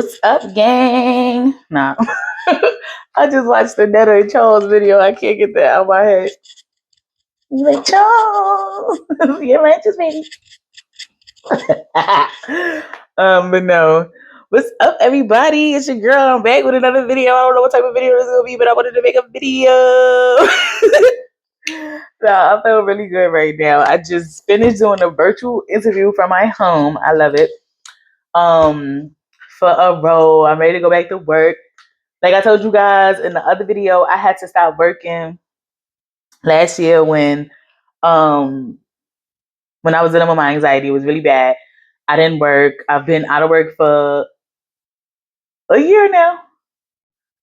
What's up, gang? Nah. I just watched the Netta and Charles video. I can't get that out of my head. He's like, Charles, your ranch is ready. But no. What's up, everybody? It's your girl. I'm back with another video. I don't know what type of video this is gonna be, but I wanted to make a video. So I feel really good right now. I just finished doing a virtual interview from my home. I love it. For a role. I'm ready to go back to work. Like I told you guys in the other video, I had to stop working last year when I was dealing with my anxiety. It was really bad. I didn't work. I've been out of work for a year now.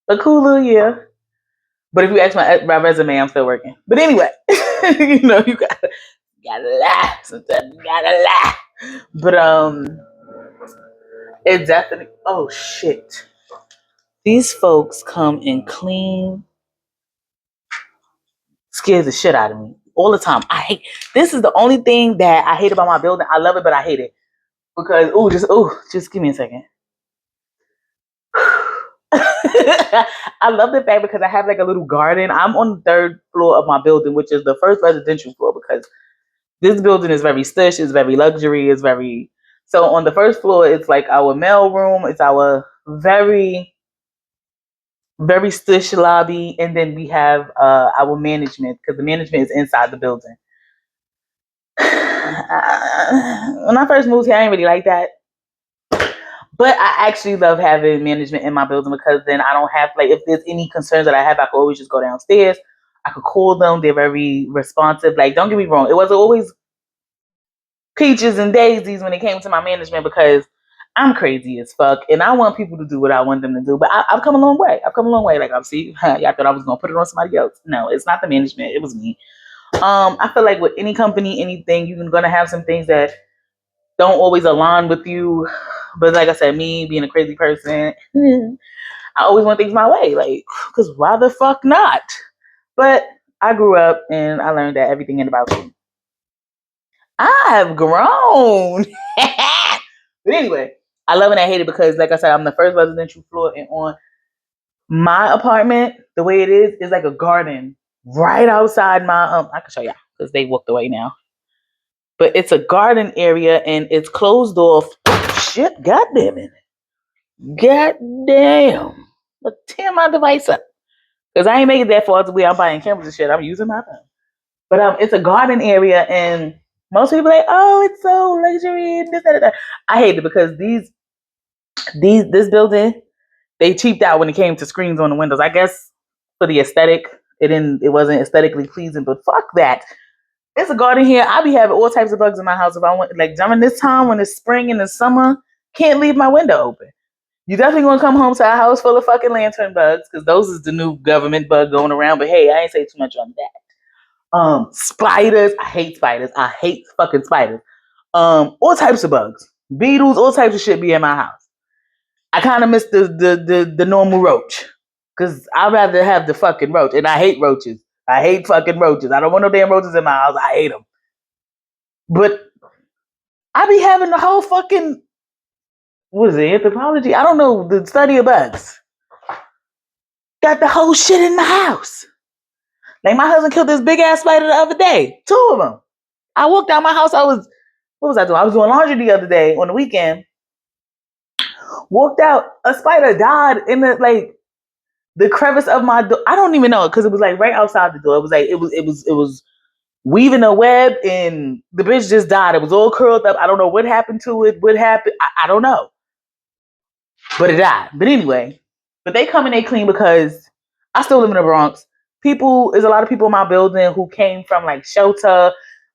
A cool little year. But if you ask my resume, I'm still working. But anyway, you gotta lie. Sometimes you gotta lie. But it definitely, oh shit. These folks come and clean, scares the shit out of me all the time. This is the only thing that I hate about my building. I love it, but I hate it because just give me a second. I love the fact because I have like a little garden. I'm on the third floor of my building, which is the first residential floor, because this building is very stush, it's very luxury, it's very, so on the first floor it's like our mail room, it's our very stush lobby, and then we have our management, because the management is inside the building. When I first moved here, I didn't really like that. But I actually love having management in my building, because then I don't have, like, if there's any concerns that I have, I can always just go downstairs. I could call them. They're very responsive. Like, don't get me wrong. It wasn't always peaches and daisies when it came to my management, because I'm crazy as fuck and I want people to do what I want them to do. But I've come a long way. Like, y'all thought I was going to put it on somebody else. No, it's not the management. It was me. I feel like with any company, anything, you're going to have some things that don't always align with you. But like I said, me being a crazy person, I always want things my way. Like, because why the fuck not? But I grew up and I learned that everything ain't about you. I have grown. But anyway, I love and I hate it because, like I said, I'm the first residential floor, and on my apartment, the way it is like a garden right outside my I can show y'all because they walked away now. But it's a garden area and it's closed off. Shit, goddamn it. Goddamn. Look, tear my device up. Because I ain't making that far to where I'm buying cameras and shit. I'm using my phone. But it's a garden area, and most people are like, oh, it's so luxury and this, that. I hate it because this building, they cheaped out when it came to screens on the windows. I guess for the aesthetic, it wasn't aesthetically pleasing, but fuck that. It's a garden here. I be having all types of bugs in my house if I want, like during this time when it's spring and the summer, can't leave my window open. You definitely gonna come home to a house full of fucking lantern bugs, because those is the new government bug going around. But hey, I ain't say too much on that. Spiders. I hate spiders. I hate fucking spiders. All types of bugs, beetles, all types of shit be in my house. I kind of miss the normal roach, because I'd rather have the fucking roach, and I hate roaches. I hate fucking roaches. I don't want no damn roaches in my house. I hate them. But I be having the whole fucking, what is it, anthropology? I don't know, the study of bugs. Got the whole shit in the house. Like, my husband killed this big ass spider the other day. 2 of them. I walked out my house. What was I doing? I was doing laundry the other day on the weekend. Walked out. A spider died in the crevice of my door. I don't even know, because it was like right outside the door. It was like it was weaving a web, and the bitch just died. It was all curled up. I don't know what happened to it. What happened? I don't know. But it died. But anyway, but they come and they clean, because I still live in the Bronx. There's a lot of people in my building who came from like shelter.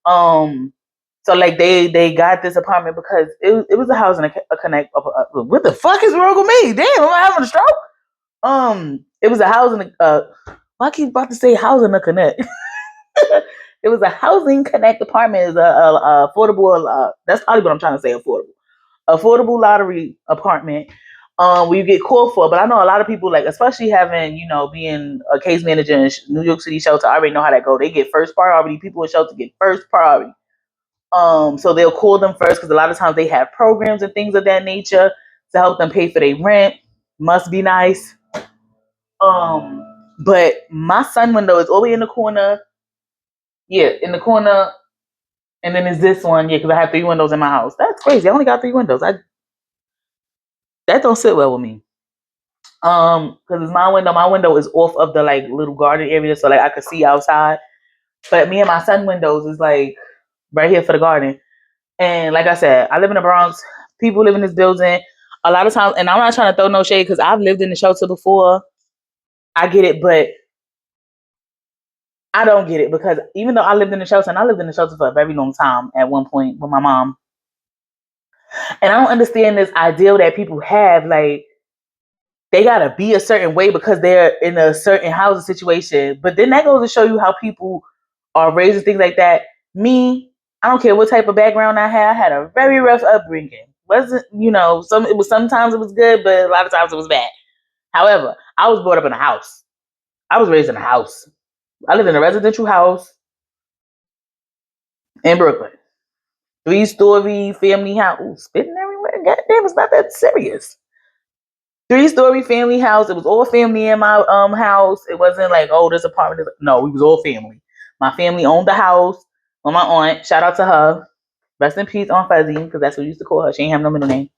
So like they got this apartment because it was a housing a connect. What the fuck is wrong with me? Damn, am I having a stroke? It was a housing. I keep about to say housing a connect. It was a housing connect apartment. Is a affordable. That's probably what I'm trying to say. Affordable lottery apartment. Where you get called for. But I know a lot of people, like, especially having, being a case manager in New York City shelter, I already know how that go. They get first priority. People in shelter get first priority. So they'll call them first, because a lot of times they have programs and things of that nature. to help them pay for their rent. Must be nice. But my sun window is all the way in the corner. Yeah, in the corner. And then there's this one, yeah, because I have 3 windows in my house. That's crazy. I only got 3 windows. That don't sit well with me. Because it's my window. My window is off of the like little garden area, so like I could see outside. But me and my son windows is like right here for the garden. And like I said, I live in the Bronx. People live in this building. A lot of times, and I'm not trying to throw no shade because I've lived in the shelter before. I get it, but I don't get it because even though I lived in the shelter, and I lived in the shelter for a very long time at one point with my mom, and I don't understand this ideal that people have, like they gotta be a certain way because they're in a certain housing situation. But then that goes to show you how people are raised and things like that. Me, I don't care what type of background I had. I had a very rough upbringing. Wasn't sometimes it was good, but a lot of times it was bad. However, I was brought up in a house. I was raised in a house. I lived in a residential house in Brooklyn. 3-story family house. Ooh, spitting everywhere. Goddamn, it's not that serious. 3-story family house. It was all family in my house. It wasn't like, oh, this apartment. No, we was all family. My family owned the house. Well, my aunt, shout out to her. Rest in peace, Aunt Fuzzy, because that's what we used to call her. She ain't have no middle name.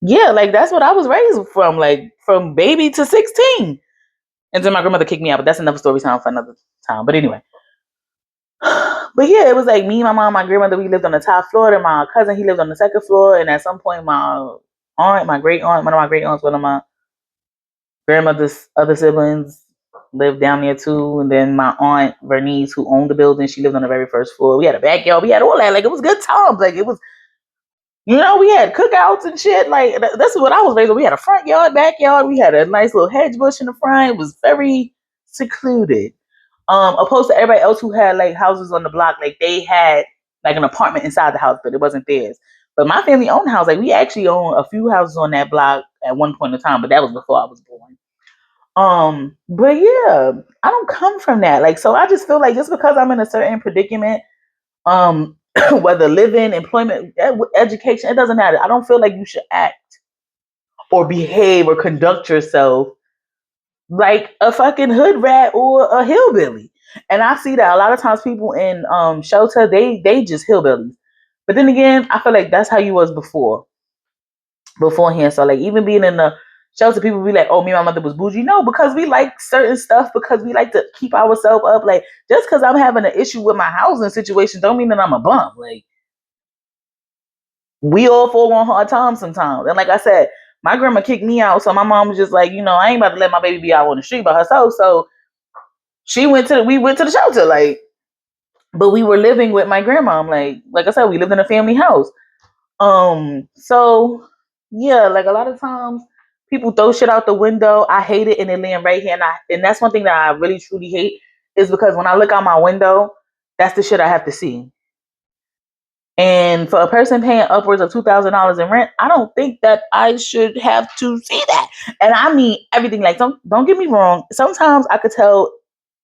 Yeah, like that's what I was raised from, like from baby to 16. And then my grandmother kicked me out, but that's another story time for another time. But anyway. But yeah, it was like me, my mom, my grandmother, we lived on the top floor, and my cousin, he lived on the second floor. And at some point, my aunt, my great aunt, one of my great aunts, one of my grandmother's other siblings lived down there too. And then my aunt Bernice, who owned the building, she lived on the very first floor. We had a backyard, we had all that. Like it was good times. Like it was, we had cookouts and shit. Like that's what I was raised with. We had a front yard, backyard. We had a nice little hedge bush in the front. It was very secluded. Opposed to everybody else who had like houses on the block, like they had like an apartment inside the house, but it wasn't theirs. But my family owned a house. Like we actually owned a few houses on that block at one point in time, but that was before I was born. But yeah, I don't come from that. Like, so I just feel like just because I'm in a certain predicament, whether living, employment, education, it doesn't matter. I don't feel like you should act or behave or conduct yourself like a fucking hood rat or a hillbilly. And I see that a lot of times people in shelter, they just hillbillies. But then again, I feel like that's how you was beforehand. So like even being in the shelter, people be like, oh, me and my mother was bougie. No, because we like certain stuff, because we like to keep ourselves up. Like just because I'm having an issue with my housing situation don't mean that I'm a bum. Like we all fall on hard times sometimes. And like I said, my grandma kicked me out, so my mom was just like, I ain't about to let my baby be out on the street by herself. So we went to the shelter, like, but we were living with my grandma. Like I said, we lived in a family house. So yeah, like a lot of times people throw shit out the window. I hate it, and it land right here. And that's one thing that I really truly hate is because when I look out my window, that's the shit I have to see. And for a person paying upwards of $2,000 in rent, I don't think that I should have to see that. And I mean everything. Like, don't get me wrong. Sometimes I could tell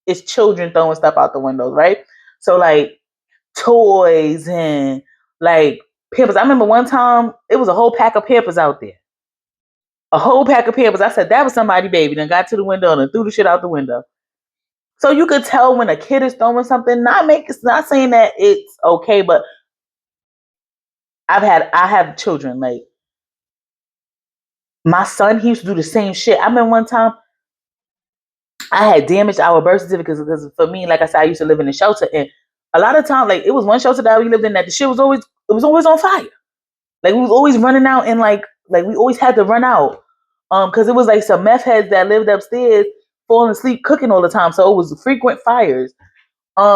it's children throwing stuff out the windows, right? So like toys and like Pampers. I remember one time it was a whole pack of Pampers out there. A whole pack of Pampers. I said that was somebody baby. Then got to the window and threw the shit out the window. So you could tell when a kid is throwing something. Not saying that it's okay, but I have children. Like my son, he used to do the same shit. I remember one time I had damaged our birth certificates because for me, like I said, I used to live in a shelter, and a lot of times, like it was one shelter that we lived in that the shit was always on fire. Like we was always running out, and like we always had to run out, because it was like some meth heads that lived upstairs falling asleep cooking all the time, so it was frequent fires.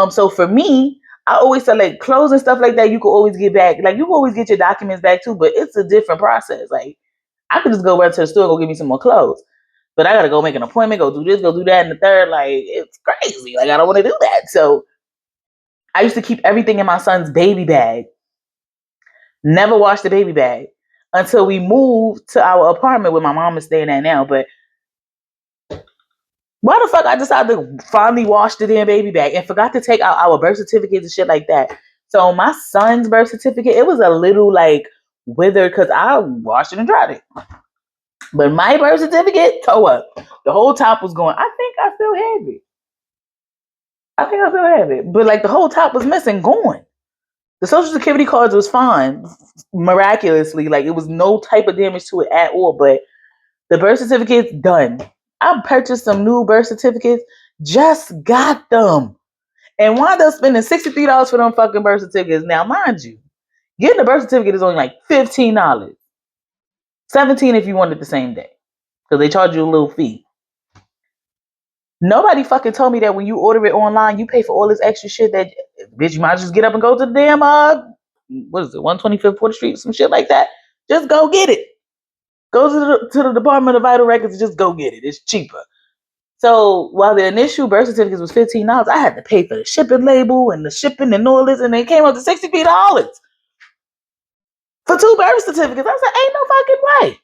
So for me, I always said like clothes and stuff like that, you could always get back. Like you can always get your documents back too, but it's a different process. Like I could just go right to the store and go get me some more clothes. But I gotta go make an appointment, go do this, go do that, and the third. Like it's crazy. Like I don't want to do that. So I used to keep everything in my son's baby bag. Never washed the baby bag until we moved to our apartment where my mom is staying at now. But why the fuck I decided to finally wash the damn baby bag and forgot to take out our birth certificates and shit like that. So my son's birth certificate, it was a little like withered because I washed it and dried it. But my birth certificate, toe up. The whole top was going. I think I still have it. But like the whole top was missing, gone. The social security cards was fine, miraculously. Like it was no type of damage to it at all. But the birth certificate's done. I purchased some new birth certificates, just got them. And wound up spending $63 for them fucking birth certificates. Now, mind you, getting a birth certificate is only like $15. $17 if you want it the same day. Because they charge you a little fee. Nobody fucking told me that when you order it online, you pay for all this extra shit that, bitch, you might just get up and go to the damn, what is it, 125th 4th Street, some shit like that. Just go get it. Go to the Department of Vital Records and just go get it. It's cheaper. So while the initial birth certificates was $15, I had to pay for the shipping label and the shipping and all this, and it came up to $63 for 2 birth certificates. I said, ain't no fucking way.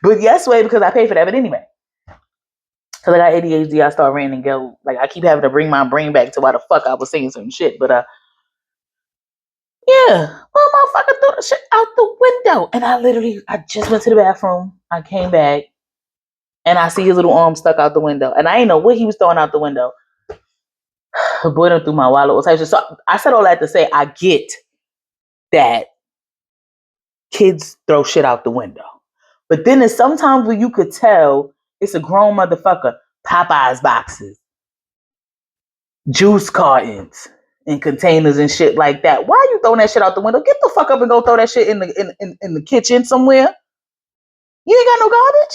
But yes way, because I paid for that. But anyway, because I got ADHD, I start ranting and go, like, I keep having to bring my brain back to why the fuck I was saying some shit. But yeah, well, motherfucker threw the shit out the window. And I just went to the bathroom. I came back and I see his little arm stuck out the window. And I didn't know what he was throwing out the window. Boy, done threw my wallet all types of. So I said all that to say I get that kids throw shit out the window. But then there's sometimes where you could tell it's a grown motherfucker. Popeyes boxes, juice cartons, and containers and shit like that. Why are you throwing that shit out the window? Get the fuck up and go throw that shit in the kitchen somewhere. You ain't got no garbage.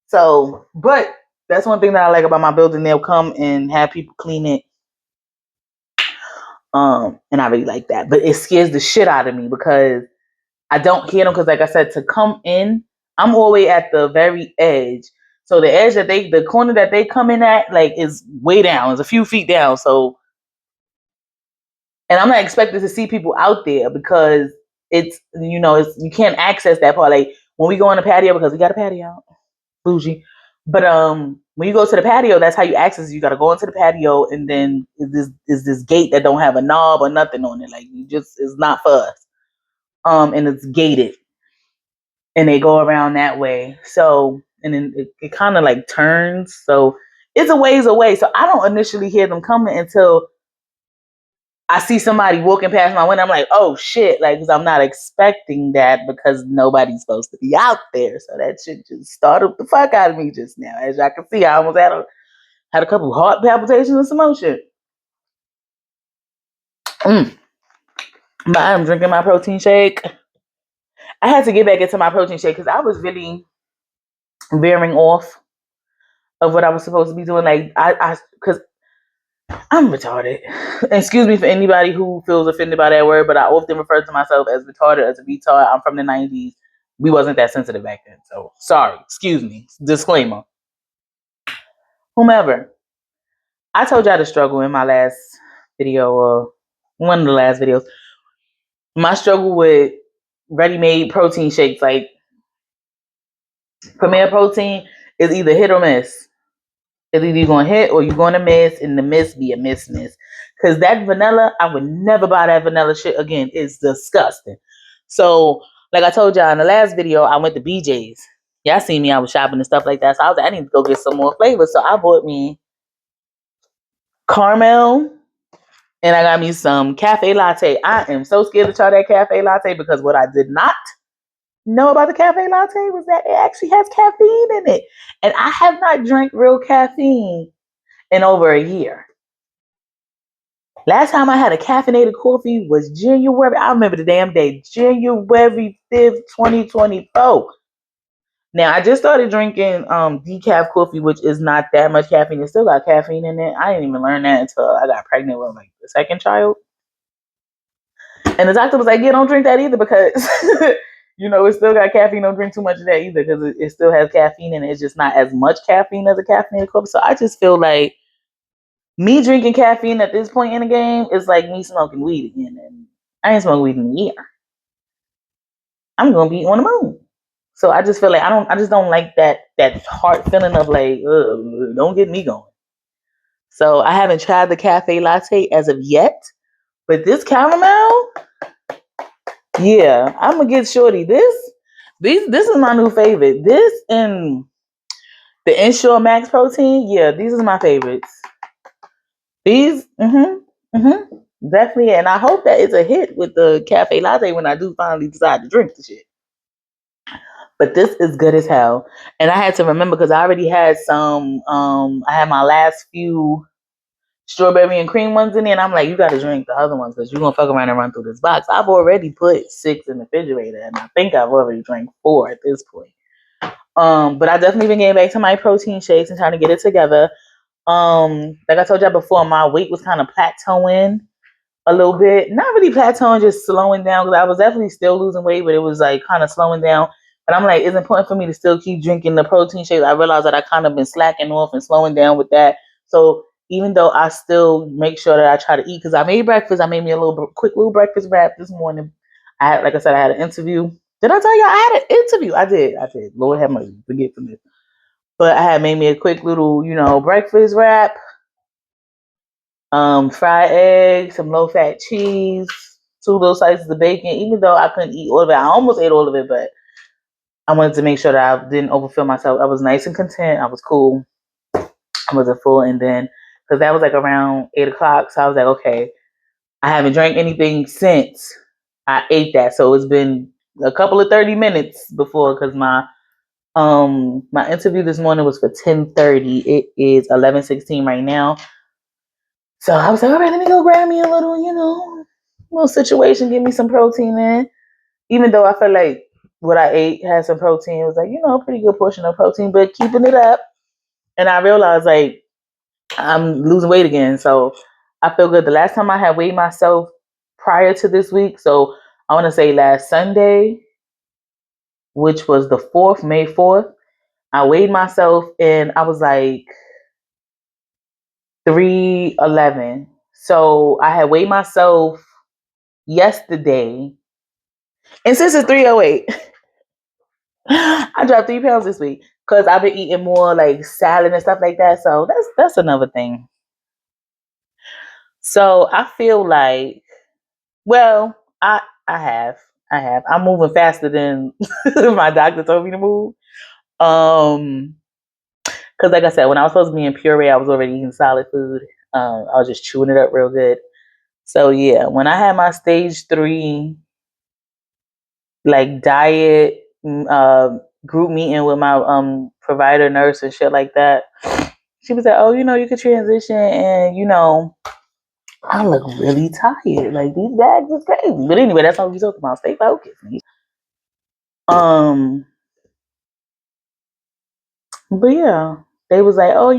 So, but that's one thing that I like about my building. They'll come and have people clean it. And I really like that. But it scares the shit out of me because I don't hear them because, like I said, to come in, I'm all the way at the very edge. So the edge the corner that they come in at, like, is way down. It's a few feet down. So, and I'm not expected to see people out there because it's you can't access that part. Like when we go on the patio, because we got a patio, bougie. But when you go to the patio, that's how you access it. You got to go into the patio, and then is this gate that don't have a knob or nothing on it. Like it's not for us. And it's gated. And they go around that way. So, and then it kind of like turns. So it's a ways away. So I don't initially hear them coming until I see somebody walking past my window. I'm like, oh shit. Like, because I'm not expecting that because nobody's supposed to be out there. So that shit just startled the fuck out of me just now. As y'all can see, I almost had a couple heart palpitations and some more shit. But I'm drinking my protein shake. I had to get back into my protein shake because I was really veering off of what I was supposed to be doing. Like because I'm retarded. Excuse me for anybody who feels offended by that word, but I often refer to myself as retarded, as a retard. I'm from the 90s. We wasn't that sensitive back then. So sorry. Excuse me. Disclaimer. Whomever. I told y'all the struggle in my last video, or one of the last videos. My struggle with ready-made protein shakes, like Premier Protein, is either hit or miss. It's either you're going to hit or you're going to miss, and the miss be a miss. Because that vanilla, I would never buy that vanilla shit again. It's disgusting. So, like I told y'all in the last video, I went to BJ's. Y'all seen me, I was shopping and stuff like that. So I was like, I need to go get some more flavors. So I bought me caramel, and I got me some cafe latte. I am so scared to try that cafe latte because what I did not know about the cafe latte was that it actually has caffeine in it. And I have not drank real caffeine in over a year. Last time I had a caffeinated coffee was January. I remember the damn day, January 5th, 2024. Now, I just started drinking decaf coffee, which is not that much caffeine. It still got caffeine in it. I didn't even learn that until I got pregnant with like the second child. And the doctor was like, yeah, don't drink that either because, it still got caffeine. Don't drink too much of that either because it still has caffeine in it. It's just not as much caffeine as a caffeinated coffee. So I just feel like me drinking caffeine at this point in the game is like me smoking weed again. And I ain't smoked weed in a year. I'm going to be on the moon. So I just feel like I just don't like that heart feeling of like, don't get me going. So I haven't tried the cafe latte as of yet. But this caramel, yeah, I'm gonna get shorty. This is my new favorite. This and the Ensure Max Protein, yeah, these are my favorites. These, definitely, and I hope that it's a hit with the cafe latte when I do finally decide to drink the shit. But this is good as hell, and I had to remember because I already had some. I had my last few strawberry and cream ones in there, and I'm like, you got to drink the other ones because you're gonna fuck around and run through this box. I've already put 6 in the refrigerator, and I think I've already drank 4 at this point. But I definitely been getting back to my protein shakes and trying to get it together. Like I told y'all before, my weight was kind of plateauing a little bit. Not really plateauing, just slowing down because I was definitely still losing weight, but it was like kind of slowing down. But I'm like, it's important for me to still keep drinking the protein shakes. I realized that I kind of been slacking off and slowing down with that. So even though I still make sure that I try to eat, because I made breakfast, I made me a quick little breakfast wrap this morning. I had, like I said, I had an interview. Did I tell you I had an interview? I did. Lord have mercy, forget for me. But I had made me a quick little, breakfast wrap. Fried eggs, some low fat cheese, 2 little slices of bacon. Even though I couldn't eat all of it, I almost ate all of it, but I wanted to make sure that I didn't overfill myself. I was nice and content. I was cool. I wasn't full, and then because that was like around 8 o'clock, so I was like, okay, I haven't drank anything since I ate that, so it's been a couple of 30 minutes before because my interview this morning was for 10:30. It is 11:16 right now. So I was like, all right, let me go grab me a little situation, give me some protein in. Even though I felt like what I ate had some protein, it was like, a pretty good portion of protein, but keeping it up. And I realized like I'm losing weight again. So I feel good. The last time I had weighed myself prior to this week, so I want to say last Sunday, which was the 4th, May 4th, I weighed myself and I was like 311. So I had weighed myself yesterday, and since it's 308, I dropped 3 pounds this week because I've been eating more like salad and stuff like that. So that's another thing. So I feel like, well, I have. I'm moving faster than my doctor told me to move. Because like I said, when I was supposed to be in puree, I was already eating solid food. I was just chewing it up real good. So yeah, when I had my stage 3 like diet group meeting with my provider nurse and shit like that, she was like, oh, you could transition, and I look really tired. Like these bags is crazy. But anyway, that's all we talking about. Stay focused. But yeah, they was like, oh,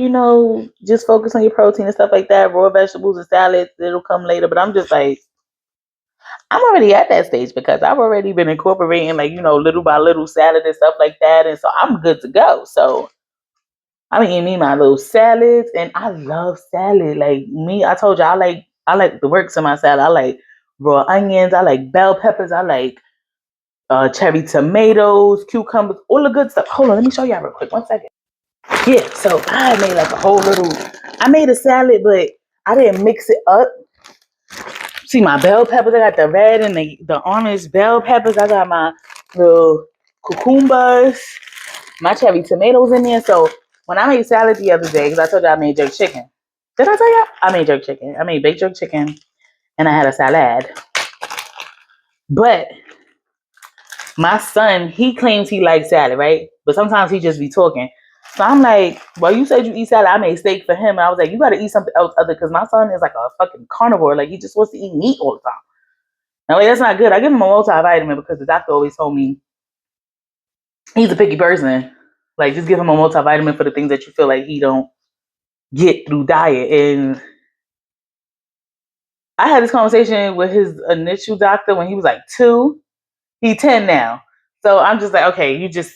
just focus on your protein and stuff like that. Raw vegetables and salads, it'll come later. But I'm just like, I'm already at that stage because I've already been incorporating like, little by little salad and stuff like that. And so I'm good to go. So I'm eating me my little salads, and I love salad. Like me, I told you I like the works in my salad. I like raw onions, I like bell peppers, I like cherry tomatoes, cucumbers, all the good stuff. Hold on, let me show y'all real quick. 1 second. Yeah, so I made like I made a salad, but I didn't mix it up. See my bell peppers, I got the red and the orange bell peppers. I got my little cucumbers, my cherry tomatoes in there. So when I made salad the other day, because I told you I made jerk chicken. Did I tell you? I made jerk chicken. I made baked jerk chicken, and I had a salad. But my son, he claims he likes salad, right? But sometimes he just be talking. So I'm like, well, you said you eat salad. I made steak for him. And I was like, you got to eat something else other, because my son is like a fucking carnivore. Like, he just wants to eat meat all the time. And like, that's not good. I give him a multivitamin because the doctor always told me he's a picky person. Like, just give him a multivitamin for the things that you feel like he don't get through diet. And I had this conversation with his initial doctor when he was like 2. He's 10 now. So I'm just like, okay, you just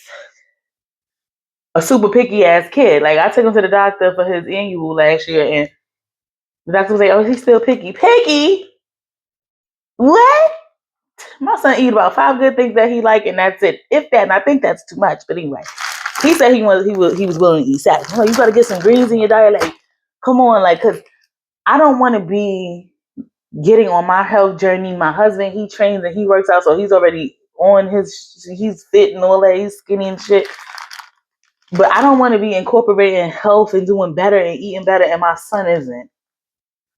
a super picky ass kid. Like I took him to the doctor for his annual last year, and the doctor was like, "Oh, he's still picky. Picky? What? My son eat about 5 good things that he like, and that's it. If that, and I think that's too much. But anyway, he said he was willing to eat salad. I'm like, you got to get some greens in your diet. Like, come on, like, cause I don't want to be getting on my health journey. My husband, he trains and he works out, so he's already on he's fit and all that. He's skinny and shit. But I don't want to be incorporating health and doing better and eating better, and my son isn't.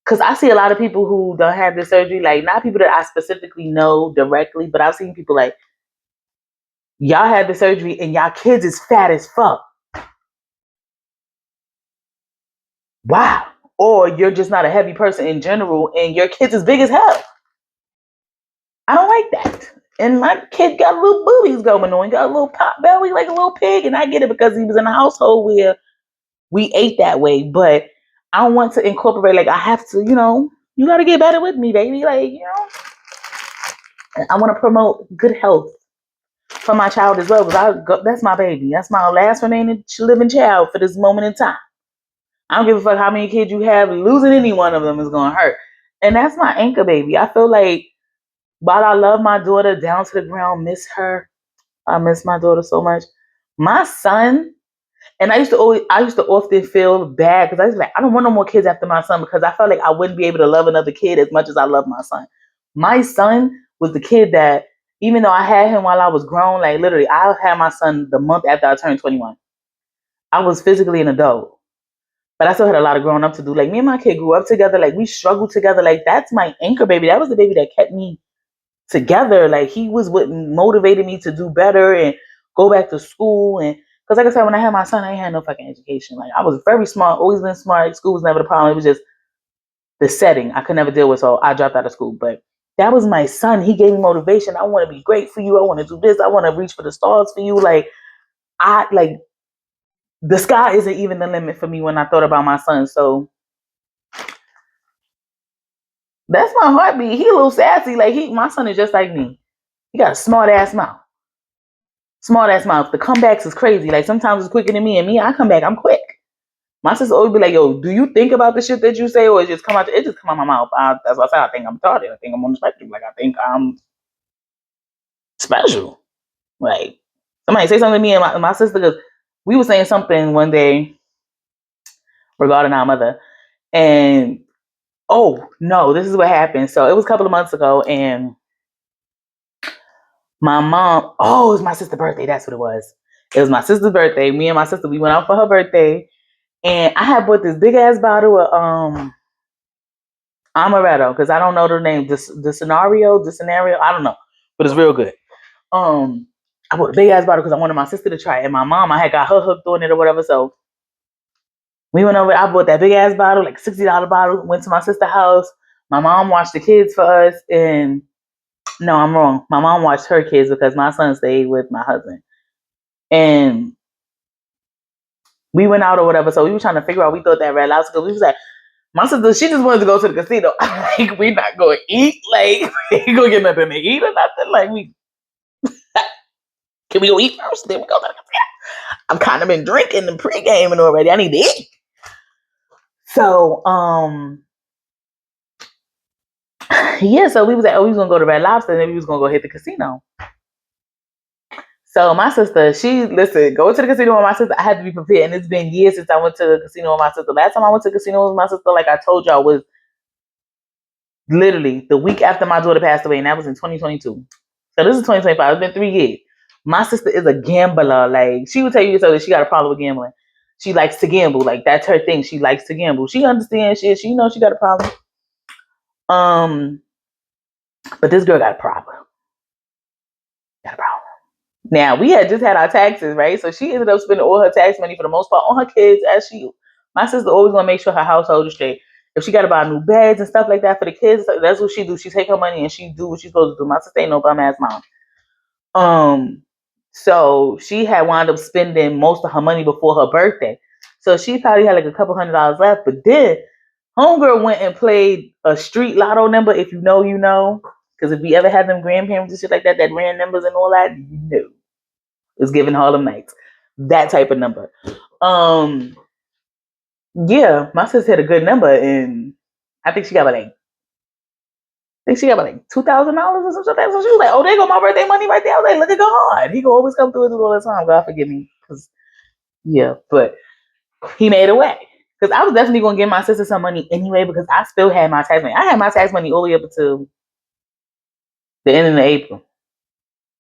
Because I see a lot of people who don't have this surgery, like not people that I specifically know directly, but I've seen people like, y'all had the surgery and y'all kids is fat as fuck. Wow. Or you're just not a heavy person in general and your kids is big as hell. I don't like that. And my kid got little boobies going on, got a little pot belly like a little pig. And I get it because he was in a household where we ate that way. But I want to incorporate, like, I have to, you got to get better with me, baby. Like, I want to promote good health for my child as well. Because that's my baby. That's my last remaining living child for this moment in time. I don't give a fuck how many kids you have. Losing any one of them is going to hurt. And that's my anchor baby. I feel like while I love my daughter down to the ground, miss her. I miss my daughter so much. My son, and I used to often feel bad because I was like, I don't want no more kids after my son because I felt like I wouldn't be able to love another kid as much as I love my son. My son was the kid that, even though I had him while I was grown, like literally, I had my son the month after I turned 21. I was physically an adult, but I still had a lot of growing up to do. Like me and my kid grew up together. Like we struggled together. Like that's my anchor baby. That was the baby that kept me together. Like he was what motivated me to do better and go back to school. And because like I said, when I had my son, I ain't had no fucking education. Like I was very smart, always been smart. School was never the problem. It was just the setting I could never deal with, so I dropped out of school. But that was my son. He gave me motivation. I want to be great for you. I want to do this. I want to reach for the stars for you. Like the sky isn't even the limit for me when I thought about my son. So that's my heartbeat. He a little sassy. Like my son is just like me. He got a smart ass mouth. Smart ass mouth. The comebacks is crazy. Like sometimes it's quicker than me. And me, I come back, I'm quick. My sister always be like, "Yo, do you think about the shit that you say, or it just come out? It just come out my mouth." That's what I say. I think I'm retarded. I think I'm on the spectrum. Like I think I'm special. Like somebody say something to me and my sister, because we were saying something one day regarding our mother, and oh no, this is what happened. So it was a couple of months ago, and my mom. Oh, it was my sister's birthday. That's what it was. It was my sister's birthday. Me and my sister, we went out for her birthday. And I had bought this big ass bottle of amaretto because I don't know the name. The scenario, I don't know, but it's real good. I bought a big ass bottle because I wanted my sister to try it. And my mom, I had got her hooked on it or whatever. So we went over. I bought that big ass bottle, like $60 bottle. Went to my sister's house. My mom watched the kids for us, and no, I'm wrong. My mom watched her kids because my son stayed with my husband, and we went out or whatever. So we were trying to figure out. We thought that Red Lobster, because we was like, my sister, she just wanted to go to the casino. Like, we not going to eat. Like, we ain't going to get nothing to eat or nothing. Like, can we go eat first? Then we go to the casino. I've kind of been drinking and pre-gaming already. I need to eat. So, yeah, so we was like, we was going to go to Red Lobster and then we was going to go hit the casino. So my sister, go to the casino with my sister. I had to be prepared. And it's been years since I went to the casino with my sister. Last time I went to the casino with my sister, like I told y'all, was literally the week after my daughter passed away. And that was in 2022. So this is 2025. It's been 3 years. My sister is a gambler. Like she would tell you so that she got a problem with gambling. She likes to gamble. Like that's her thing. She likes to gamble. She understands shit. She knows she got a problem. But this girl got a problem. Now we had just had our taxes, right? So she ended up spending all her tax money for the most part on her kids. My sister always gonna make sure her household is straight. If she got to buy new beds and stuff like that for the kids, that's what she do. She take her money and she do what she's supposed to do. My sister ain't no bum ass mom. So she had wound up spending most of her money before her birthday. So she probably had like a couple $100 left. But then homegirl went and played a street lotto number. If you know, you know. Because if we ever had them grandparents and shit like that ran numbers and all that, you knew. It's giving Harlem Nights. That type of number. Yeah, my sister had a good number, and I think she got like $2,000 or something. So she was like, "Oh, there go my birthday money right there." I was like, "Look at God. He can always come through and do all the time. God forgive me." But he made a way. Because I was definitely gonna give my sister some money anyway because I still had my tax money. I had my tax money all the way up until the end of April.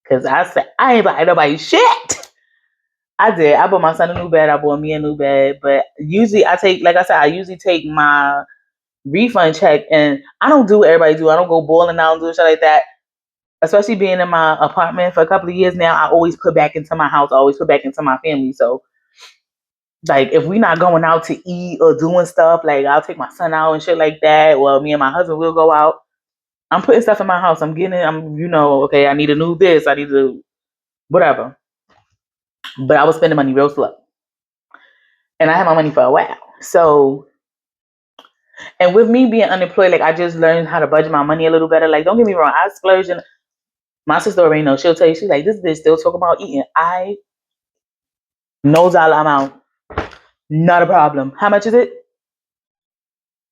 Because I said I ain't buying nobody shit. I did. I bought my son a new bed. I bought me a new bed. But usually I take, like I said, I usually take my refund check, and I don't do what everybody do. I don't go balling out and do shit like that. Especially being in my apartment for a couple of years now, I always put back into my house. I always put back into my family. So, like, if we not going out to eat or doing stuff, like I'll take my son out and shit like that. Well, me and my husband will go out. I'm putting stuff in my house. Okay, I need a new this. I need to whatever. But I was spending money real slow, and I had my money for a while. So, and with me being unemployed, like I just learned how to budget my money a little better. Like, don't get me wrong, I splurge, and my sister already knows. She'll tell you, she's like, this bitch still talking about eating. I no dollar amount, not a problem. How much is it?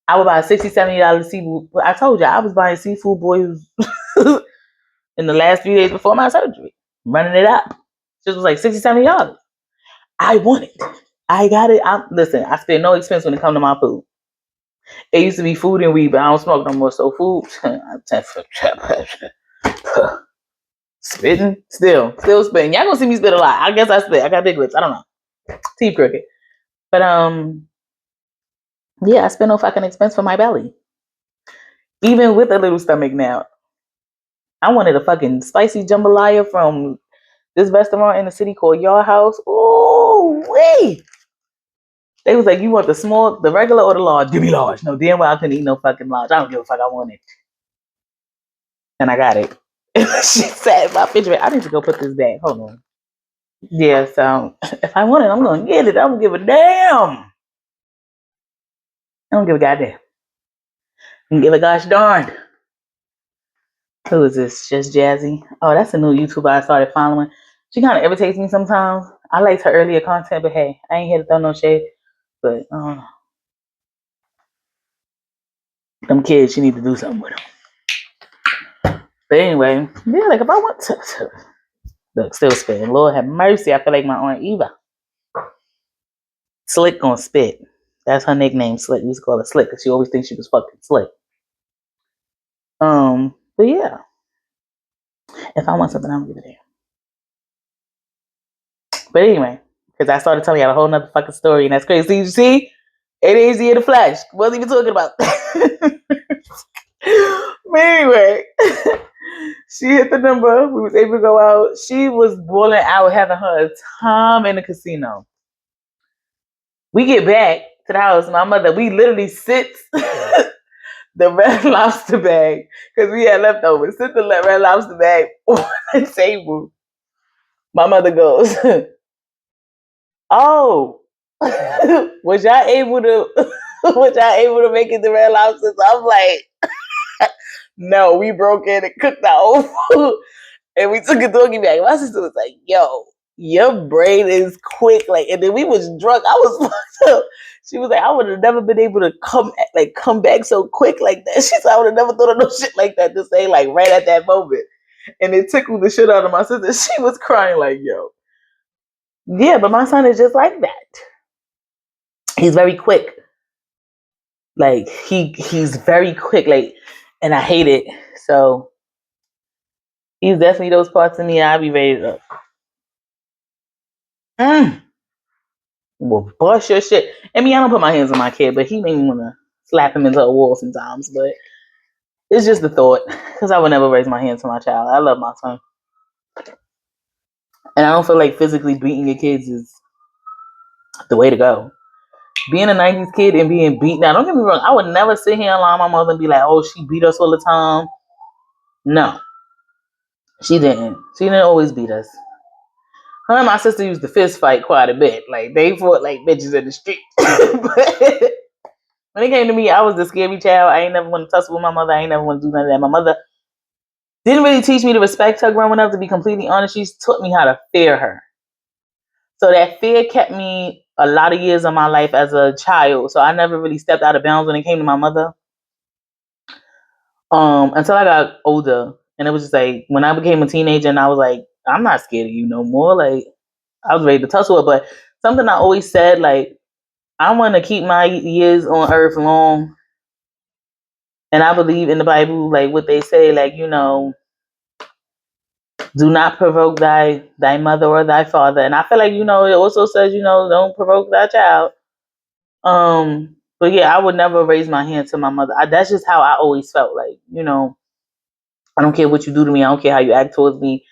I would buy $60, $70 seafood. I told you I was buying seafood boils in the last few days before my surgery, running it up. Just was like $60, $70. I want it. I got it. Listen, I spend no expense when it comes to my food. It used to be food and weed, but I don't smoke no more. So food, spitting, still spitting. Y'all gonna see me spit a lot. I guess I spit. I got big lips. I don't know. Teeth crooked. But yeah, I spend no fucking expense for my belly. Even with a little stomach now. I wanted a fucking spicy jambalaya from this restaurant in the city called Yard House. Oh, wait. They was like, you want the small, the regular or the large? Give me large. No, damn well I couldn't eat no fucking large. I don't give a fuck. I want it. And I got it. She sat in my refrigerator. I need to go put this back. Hold on. Yeah, so if I want it, I'm going to get it. I don't give a damn. I don't give a goddamn. I don't give a gosh darn. Who is this? Just Jazzy? Oh, that's a new YouTuber I started following. She kind of irritates me sometimes. I liked her earlier content, but hey, I ain't here to throw no shade. But them kids, she need to do something with them. But anyway, yeah, like if I want to look, still spitting. Lord have mercy. I feel like my Aunt Eva. Slick gonna spit. That's her nickname, Slick. We used to call her Slick because she always thinks she was fucking slick. But yeah. If I want something, I'm gonna give it to you. But anyway, because I started telling you a whole nother fucking story, and that's crazy. You see? It is in the flesh. Wasn't even talking about that. But anyway, she hit the number. We was able to go out. She was boiling out, having her time in the casino. We get back to the house. My mother, we literally sit the Red Lobster bag because we had leftovers. Sit the Red Lobster bag on the table. My mother goes, "Oh, was y'all able to make it to Red Lobster?" So I'm like, "No, we broke in and cooked our own food, and we took a doggy bag." My sister was like, "Yo, your brain is quick." Like, and then we was drunk. I was fucked up. She was like, "I would have never been able to come back so quick like that." She said, "I would have never thought of no shit like that to say like right at that moment." And it tickled the shit out of my sister. She was crying like, "Yo, yeah," but my son is just like that. He's very quick. Like he's very quick. Like, and I hate it. So he's definitely those parts of me. I'll be ready to. Well, bust your shit. I mean, I don't put my hands on my kid, but he made me want to slap him into a wall sometimes. But it's just the thought, because I would never raise my hands to my child. I love my son, and I don't feel like physically beating your kids is the way to go. Being a '90s kid and being beat now, don't get me wrong. I would never sit here and lie my mother and be like, "Oh, she beat us all the time." No, she didn't. She didn't always beat us. Her and my sister used to fist fight quite a bit. Like they fought like bitches in the street. But when it came to me, I was the scary child. I ain't never want to tussle with my mother. I ain't never want to do none of that. My mother didn't really teach me to respect her growing up, to be completely honest. She taught me how to fear her. So that fear kept me a lot of years of my life as a child. So I never really stepped out of bounds when it came to my mother. Until I got older. And it was just like when I became a teenager and I was like, I'm not scared of you no more. Like I was ready to tussle her. But something I always said, like, I want to keep my years on earth long. And I believe in the Bible, like what they say, like, do not provoke thy mother or thy father. And I feel like, it also says, don't provoke thy child. But yeah, I would never raise my hand to my mother. That's just how I always felt. Like, I don't care what you do to me. I don't care how you act towards me.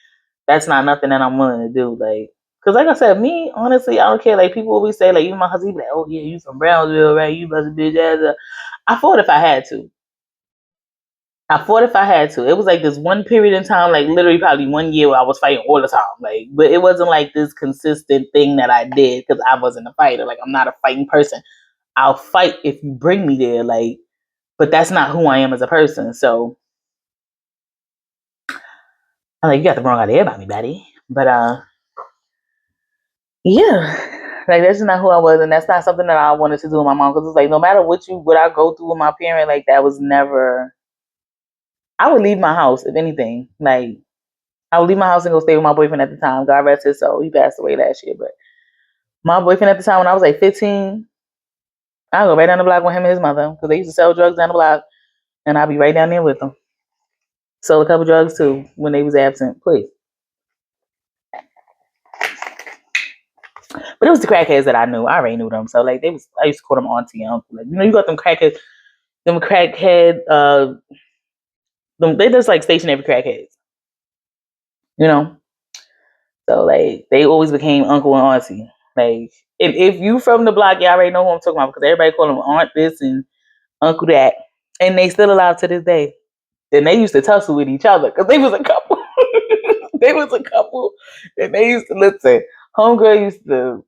That's not nothing that I'm willing to do. Like, cause like I said, me honestly, I don't care. Like people always say, like, you my husband, be like, oh yeah, you from Brownsville, right? You must be jazz. I fought if I had to. It was like this one period in time, like literally probably 1 year where I was fighting all the time. Like, but it wasn't like this consistent thing that I did because I wasn't a fighter. Like, I'm not a fighting person. I'll fight if you bring me there. Like, but that's not who I am as a person. So I'm like, you got the wrong idea about me, Betty. But yeah, like that's not who I was, and that's not something that I wanted to do with my mom. Because it's like, no matter what I go through with my parent, like that was never. I would leave my house if anything. Like I would leave my house and go stay with my boyfriend at the time. God rest his soul. He passed away last year, but my boyfriend at the time when I was like 15, I'd go right down the block with him and his mother because they used to sell drugs down the block, and I'd be right down there with them. Sold a couple drugs too when they was absent. Please. But it was the crackheads that I knew. I already knew them. So like I used to call them auntie and uncle. Like, you got them crackheads, they just like stationary crackheads. You know? So like they always became uncle and auntie. Like if you from the block, you already know who I'm talking about because everybody call them aunt this and uncle that. And they still alive to this day. And they used to tussle with each other because they was a couple. They was a couple. And they used to listen. Homegirl used to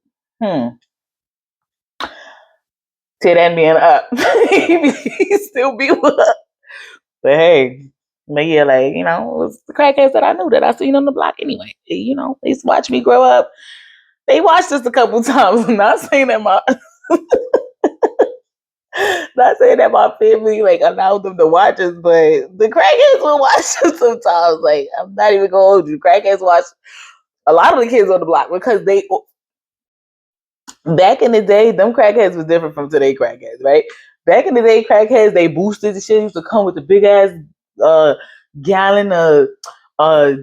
tear that man up. He still be with her. But hey, but yeah, like, it was the crackheads that I knew that I seen on the block anyway. They used to watch me grow up. They watched us a couple times. I'm not saying that my family like allowed them to watch us, but the crackheads will watch us sometimes. Like, I'm not even gonna hold you. Crackheads watch a lot of the kids on the block because back in the day, them crackheads was different from today crackheads, right? Back in the day, crackheads, they boosted the shit. Used to come with the big ass gallon of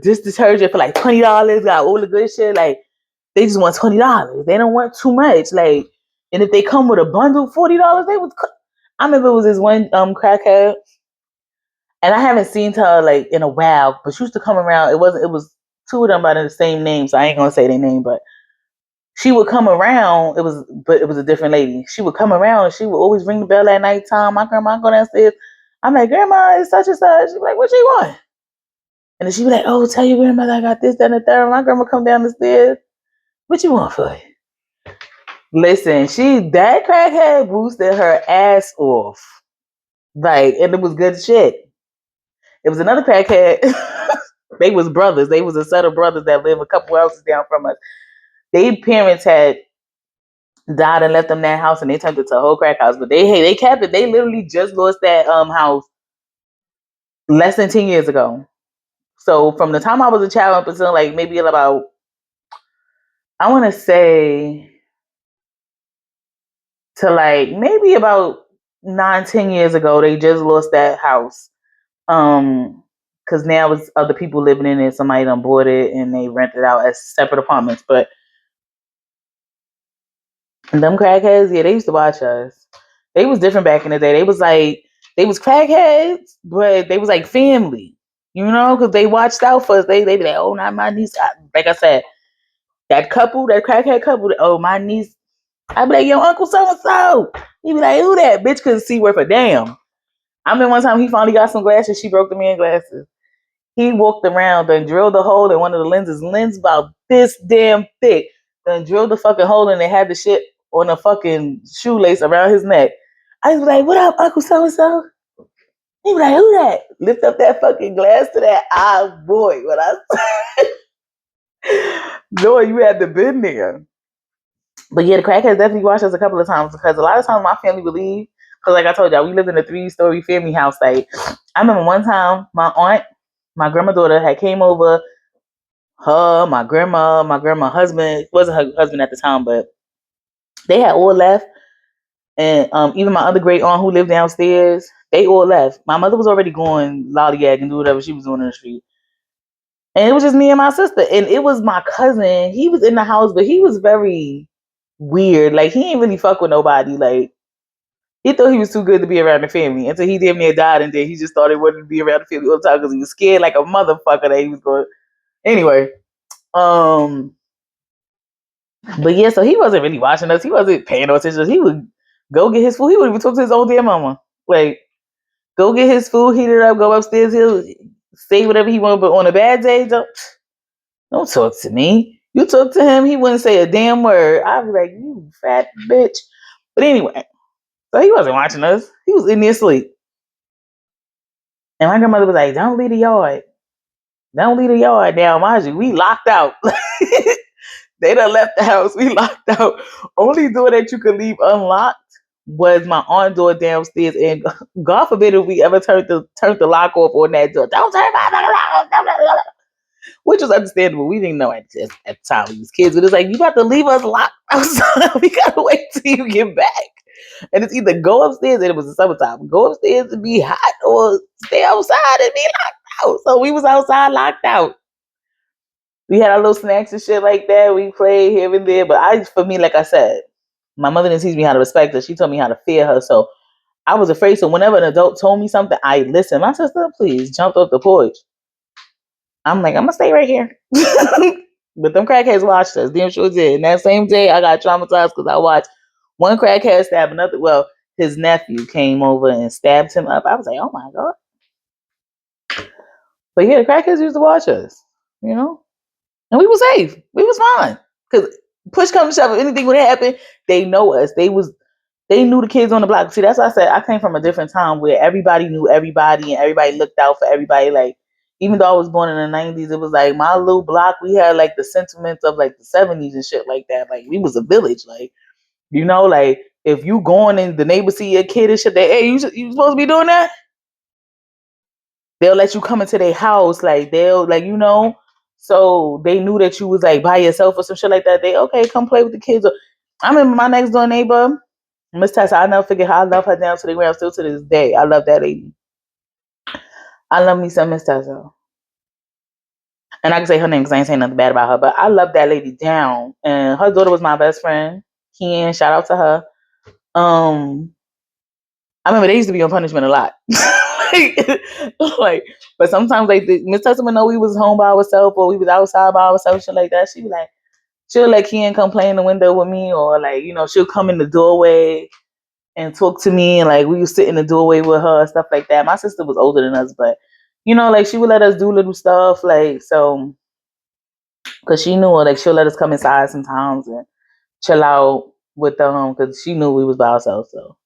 dish detergent for like $20. Got all the good shit. Like, they just want $20. They don't want too much. Like, and if they come with a bundle, $40, they was. I remember it was this one crackhead, and I haven't seen her like in a while, but she used to come around. It was two of them by the same name, so I ain't gonna say their name, but she would come around. It was a different lady. She would come around and she would always ring the bell at nighttime. My grandma go downstairs. I'm like, Grandma, it's such and such. She's like, what she want? And then she'd be like, oh, tell your grandmother I got this, that, and the third. My grandma come down the stairs. What you want for it? Listen, that crackhead boosted her ass off. Like, and it was good shit. It was another crackhead. They was brothers. They was a set of brothers that live a couple houses down from us. Their parents had died and left them that house, and they turned it to a whole crack house. But they kept it. They literally just lost that house less than 10 years ago. So from the time I was a child up until like maybe about, I want to say, to like maybe about 9-10 years ago, they just lost that house. Because now it's other people living in it. Somebody done bought it and they rent it out as separate apartments. But them crackheads, yeah, they used to watch us. They was different back in the day. They was crackheads, but they was like family, because they watched out for us. They be like, oh, not my niece. Like I said, that crackhead couple, oh, my niece. I'd be like, yo, Uncle so-and-so. He'd be like, who that? Bitch couldn't see worth a damn. I mean, one time he finally got some glasses. She broke the man glasses. He walked around and drilled a hole in one of the lenses. Lens about this damn thick. Then drilled the fucking hole and they had the shit on a fucking shoelace around his neck. I was like, what up, Uncle so-and-so? He was like, who that? Lift up that fucking glass to that eye, boy. What I boy, you had to been there. But yeah, the crackheads definitely watched us a couple of times because a lot of times my family would leave. Because like I told y'all, we lived in a 3-story family house. Like, I remember one time my aunt, my grandma daughter had came over. Her, my grandma husband, wasn't her husband at the time, but they had all left. And even my other great aunt who lived downstairs, they all left. My mother was already going lollygag and do whatever she was doing in the street. And it was just me and my sister. And it was my cousin. He was in the house, but he was very weird. Like, he ain't really fuck with nobody. Like, he thought he was too good to be around the family until he damn near died. And then he just started wanting to be around the family all the time because he was scared like a motherfucker that he was going. Anyway, but yeah, so he wasn't really watching us. He wasn't paying no attention. He would go get his food. He would even talk to his old damn mama. Like, go get his food, heat it up, go upstairs. He'll say whatever he wants. But on a bad day, don't talk to me. You talk to him, he wouldn't say a damn word. I'd be like, you fat bitch. But anyway, so he wasn't watching us. He was in there asleep. And my grandmother was like, don't leave the yard. Don't leave the yard. Now, mind you, we locked out. They done left the house. We locked out. Only door that you could leave unlocked was my aunt door downstairs. And God forbid if we ever turned the lock off on that door. Don't turn my lock off. Which was understandable. We didn't know at the time we was kids. But it's like, you got to leave us locked outside. We got to wait till you get back. And it's either go upstairs, and it was the summertime, go upstairs and be hot, or stay outside and be locked out. So we was outside locked out. We had our little snacks and shit like that. We played here and there. But for me, like I said, my mother didn't teach me how to respect her. She told me how to fear her. So I was afraid. So whenever an adult told me something, I listened. My sister, please, jumped off the porch. I'm like, I'm gonna stay right here. But them crackheads watched us. Damn sure did. And that same day, I got traumatized because I watched one crackhead stab another. Well, his nephew came over and stabbed him up. I was like, oh my God. But yeah, the crackheads used to watch us, you know? And we was safe. We was fine. Because push come to shove, if anything would happen, they know us. They knew the kids on the block. See, that's why I said I came from a different time where everybody knew everybody and everybody looked out for everybody. Like, even though I was born in the 90s, it was like my little block, we had like the sentiments of like the 70s and shit like that. Like, we was a village. Like, you know, like if you going and the neighbors see your kid and shit, they, hey, you supposed to be doing that? They'll let you come into their house. Like, they'll, like, you know, so they knew that you was like by yourself or some shit like that. They, okay, come play with the kids. I remember my next door neighbor, Miss Tessa. I never forget how I love her down to the ground still to this day. I love that lady. I love me some Miss Tessa. And I can say her name because I ain't saying nothing bad about her, but I love that lady down. And her daughter was my best friend. Ken, shout out to her. I remember they used to be on punishment a lot. like, but sometimes like Miss Tessa would know we was home by ourselves or we was outside by ourselves, shit like that. She'd be like, she'll let Ken come play in the window with me, or like, you know, she'll come in the doorway and talk to me, and like we would sit in the doorway with her, stuff like that. My sister was older than us, but you know, like she would let us do little stuff, like, so, because she knew, like, she'll let us come inside sometimes and chill out with them because she knew we was by ourselves. So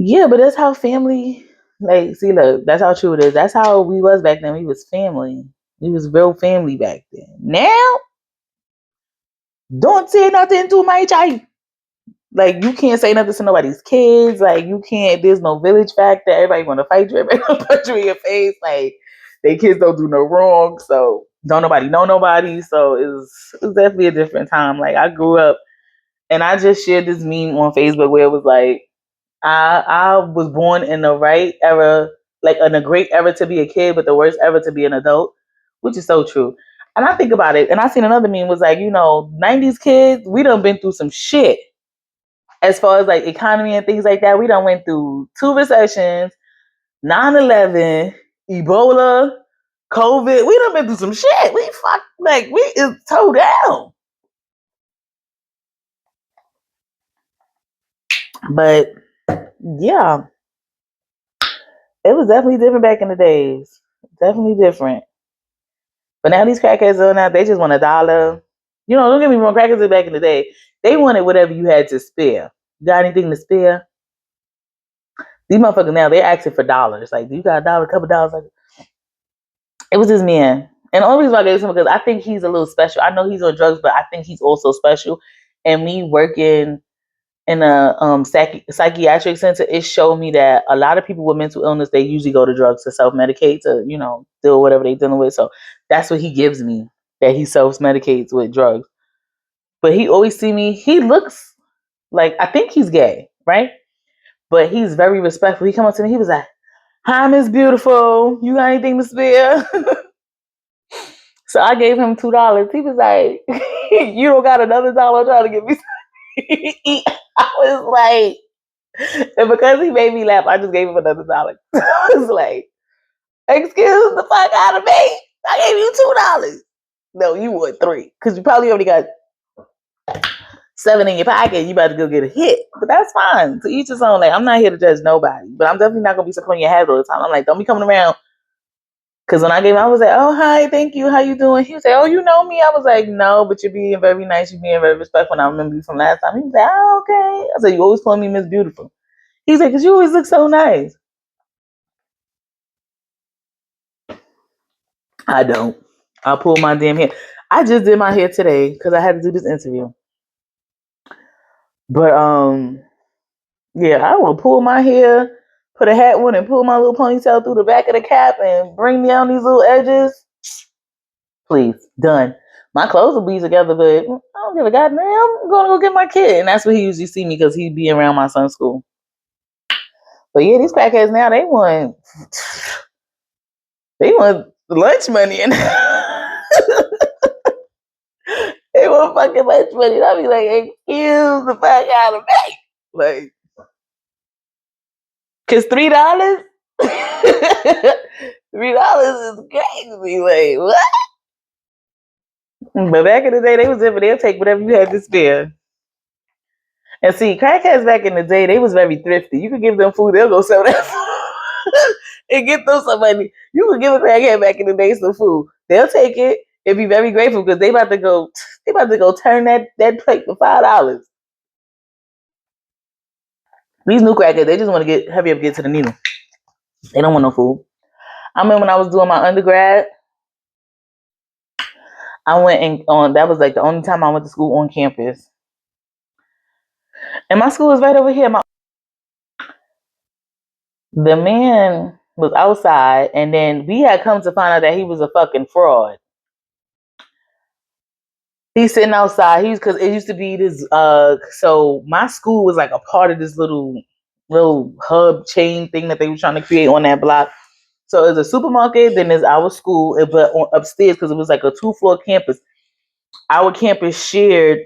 yeah, but that's how family, like, see, look, that's how true it is. That's how we was back then. We was family. We was real family back then. Now, don't say nothing to my child. Like, you can't say nothing to nobody's kids. Like, you can't, there's no village factor. Everybody want to fight you. Everybody want to punch you in your face. Like, they kids don't do no wrong. So, don't nobody know nobody. So, it's definitely a different time. Like, I grew up, and I just shared this meme on Facebook where it was like, I was born in the right era, like in a great era to be a kid, but the worst era to be an adult, which is so true. And I think about it, and I seen another meme was like, you know, 90s kids, we done been through some shit as far as like economy and things like that. We done went through 2 recessions, 9/11, Ebola, COVID. We done been through some shit. We fuck, like, we is toe down. But yeah, it was definitely different back in the days. Definitely different. But now these crackheads are now, they just want $1. You know, don't get me wrong, crackheads back in the day, they wanted whatever you had to spare. You got anything to spare? These motherfuckers now, they're asking for dollars. Like, do you got $1, a couple dollars? Like, it was this man. And the only reason why I gave him because I think he's a little special. I know he's on drugs, but I think he's also special. And me working in a psychiatric center, it showed me that a lot of people with mental illness, they usually go to drugs to self-medicate, to, you know, deal with whatever they're dealing with. So that's what he gives me, that he self-medicates with drugs. But he always see me, he looks Like, I think he's gay, right? But he's very respectful. He come up to me, he was like, "Hi, Miss Beautiful. You got anything to spare?" So I gave him $2. He was like, "You don't got another dollar trying to give me something to eat?" I was like, and because he made me laugh, I just gave him another $1. I was like, "Excuse the fuck out of me. I gave you $2." No, you want 3. Because you probably only got 7 in your pocket. You about to go get a hit. But that's fine. To each his own. Like, I'm not here to judge nobody. But I'm definitely not going to be supporting your head all the time. I'm like, don't be coming around. Because when I gave him, I was like, "Oh, hi, thank you. How you doing?" He was like, "Oh, you know me?" I was like, "No, but you're being very nice. You're being very respectful. And I remember you from last time." He was like, "Oh, okay." I said, "You always call me Miss Beautiful." He's like, "Because you always look so nice." I don't. I'll pull my damn hair. I just did my hair today because I had to do this interview. But yeah, I will pull my hair, put a hat on, and pull my little ponytail through the back of the cap and bring down these little edges. Please, done. My clothes will be together, but I don't give a goddamn. I'm gonna go get my kid, and that's where he usually see me because he be around my son's school. But yeah, these crackheads now they want lunch money and they want fucking lunch money. And I'll be like, "Excuse the fuck out of me," like, cause $3, $3 is crazy. Like, what? But back in the day, they was different. They'll take whatever you had to spare. And see, crackheads back in the day, they was very thrifty. You could give them food, they'll go sell that food and get them some money. You could give a crackhead back in the day some food. They'll take it and be very grateful because they about to go turn that plate for $5. These new crackheads, they just want to get to the needle. They don't want no food. I remember when I was doing my undergrad, I went and on that was like the only time I went to school on campus. And my school was right over here. The man was outside, and then we had come to find out that he was a fucking fraud. He's sitting outside. He's because it used to be this. So my school was like a part of this little hub chain thing that they were trying to create on that block. So there's a supermarket, then there's our school, but upstairs because it was like a 2-floor campus. Our campus shared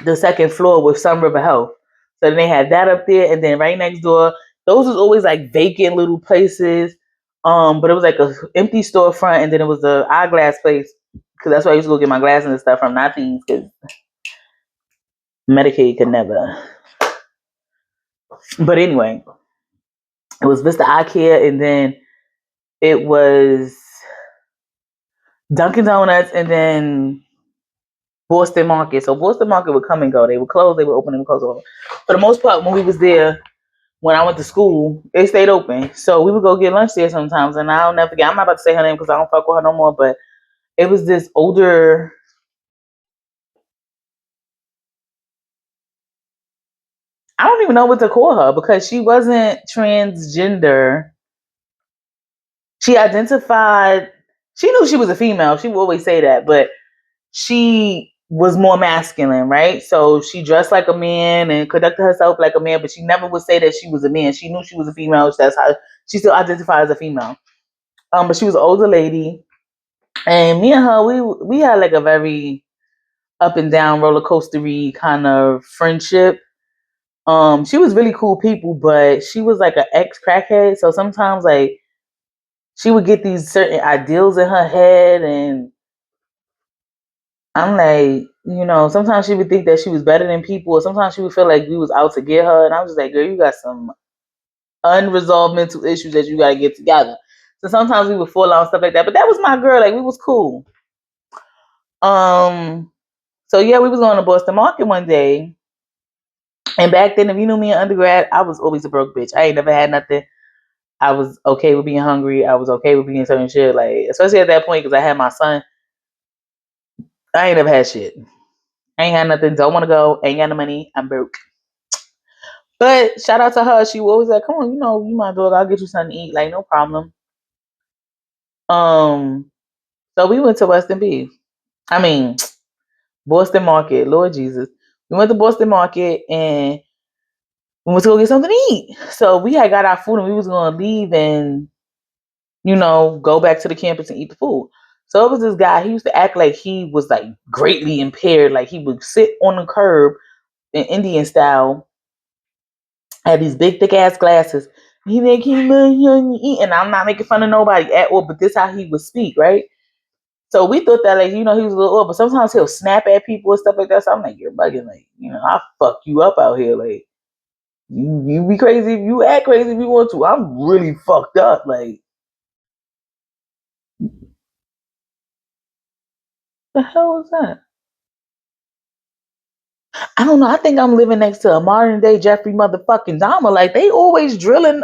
the second floor with Sun River Health. So then they had that up there, and then right next door, those was always like vacant little places. But it was like a empty storefront, and then it was the eyeglass place because that's where I used to go get my glasses and stuff from. Not these, because Medicaid could never. But anyway, it was Vista Eye Care, and then it was Dunkin' Donuts, and then Boston Market. So Boston Market would come and go. They would close, they would open, and close. Over. For the most part, when we was there, when I went to school, they stayed open. So we would go get lunch there sometimes. And I'll never forget, I'm not about to say her name because I don't fuck with her no more, but it was this older. I don't even know what to call her because she wasn't transgender. She identified, she knew she was a female. She would always say that, but she was more masculine, right? So she dressed like a man and conducted herself like a man, but she never would say that she was a man. She knew she was a female. That's how she still identified as a female. But she was an older lady, and me and her, we had like a very up and down roller coastery kind of friendship. She was really cool people, but she was like an ex crackhead. So sometimes like she would get these certain ideals in her head, and I'm like, sometimes she would think that she was better than people, or sometimes she would feel like we was out to get her. And I was just like, girl, you got some unresolved mental issues that you gotta get together. So sometimes we would fall out and stuff like that. But that was my girl, like we was cool. So yeah, we was going to Boston Market one day. And back then, if you knew me in undergrad, I was always a broke bitch. I ain't never had nothing. I was okay with being hungry. I was okay with being certain shit. Like, especially at that point, because I had my son. I ain't never had shit. I ain't had nothing. Don't want to go. Ain't got no money. I'm broke. But shout out to her. She was always like, "Come on, you my dog. I'll get you something to eat. Like, no problem." So we went to Weston Beef. I mean, Boston Market. Lord Jesus. We went to Boston Market and we went to go get something to eat. So we had got our food and we was gonna leave and go back to the campus and eat the food. So it was this guy. He used to act like he was like greatly impaired. Like he would sit on the curb in Indian style, had these big thick ass glasses. He like and I'm not making fun of nobody at all, but this how he would speak, right? So we thought that he was a little old, but sometimes he'll snap at people and stuff like that. So I'm like, you're bugging, I'll fuck you up out here, like you be crazy, you act crazy if you want to. I'm really fucked up, like the hell was that? I don't know. I think I'm living next to a modern day Jeffrey motherfucking Dahmer. Like they always drilling.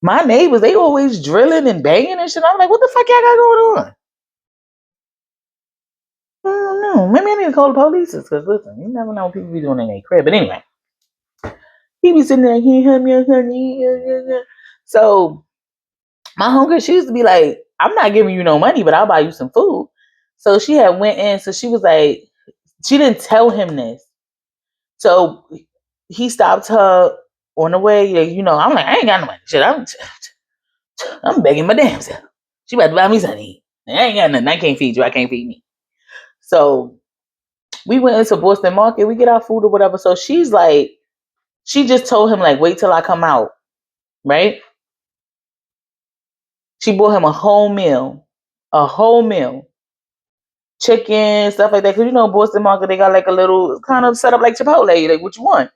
My neighbors, they always drilling and banging and shit. I'm like, what the fuck y'all got going on? I don't know. Maybe I need to call the police. Because listen, you never know what people be doing in their crib. But anyway, he be sitting there. So my homegirl, she used to be like, I'm not giving you no money, but I'll buy you some food. So she had went in. So she was like, she didn't tell him this. So he stopped her on the way. I'm like, I ain't got no money. Shit, I'm begging my damn self. She about to buy me something to eat. I ain't got nothing. I can't feed you. I can't feed me. So we went into Boston Market. We get our food or whatever. So she's like, she just told him like, wait till I come out, right? She bought him a whole meal, chicken, stuff like that. Cause Boston Market, they got like a little kind of set up like Chipotle, like what you want.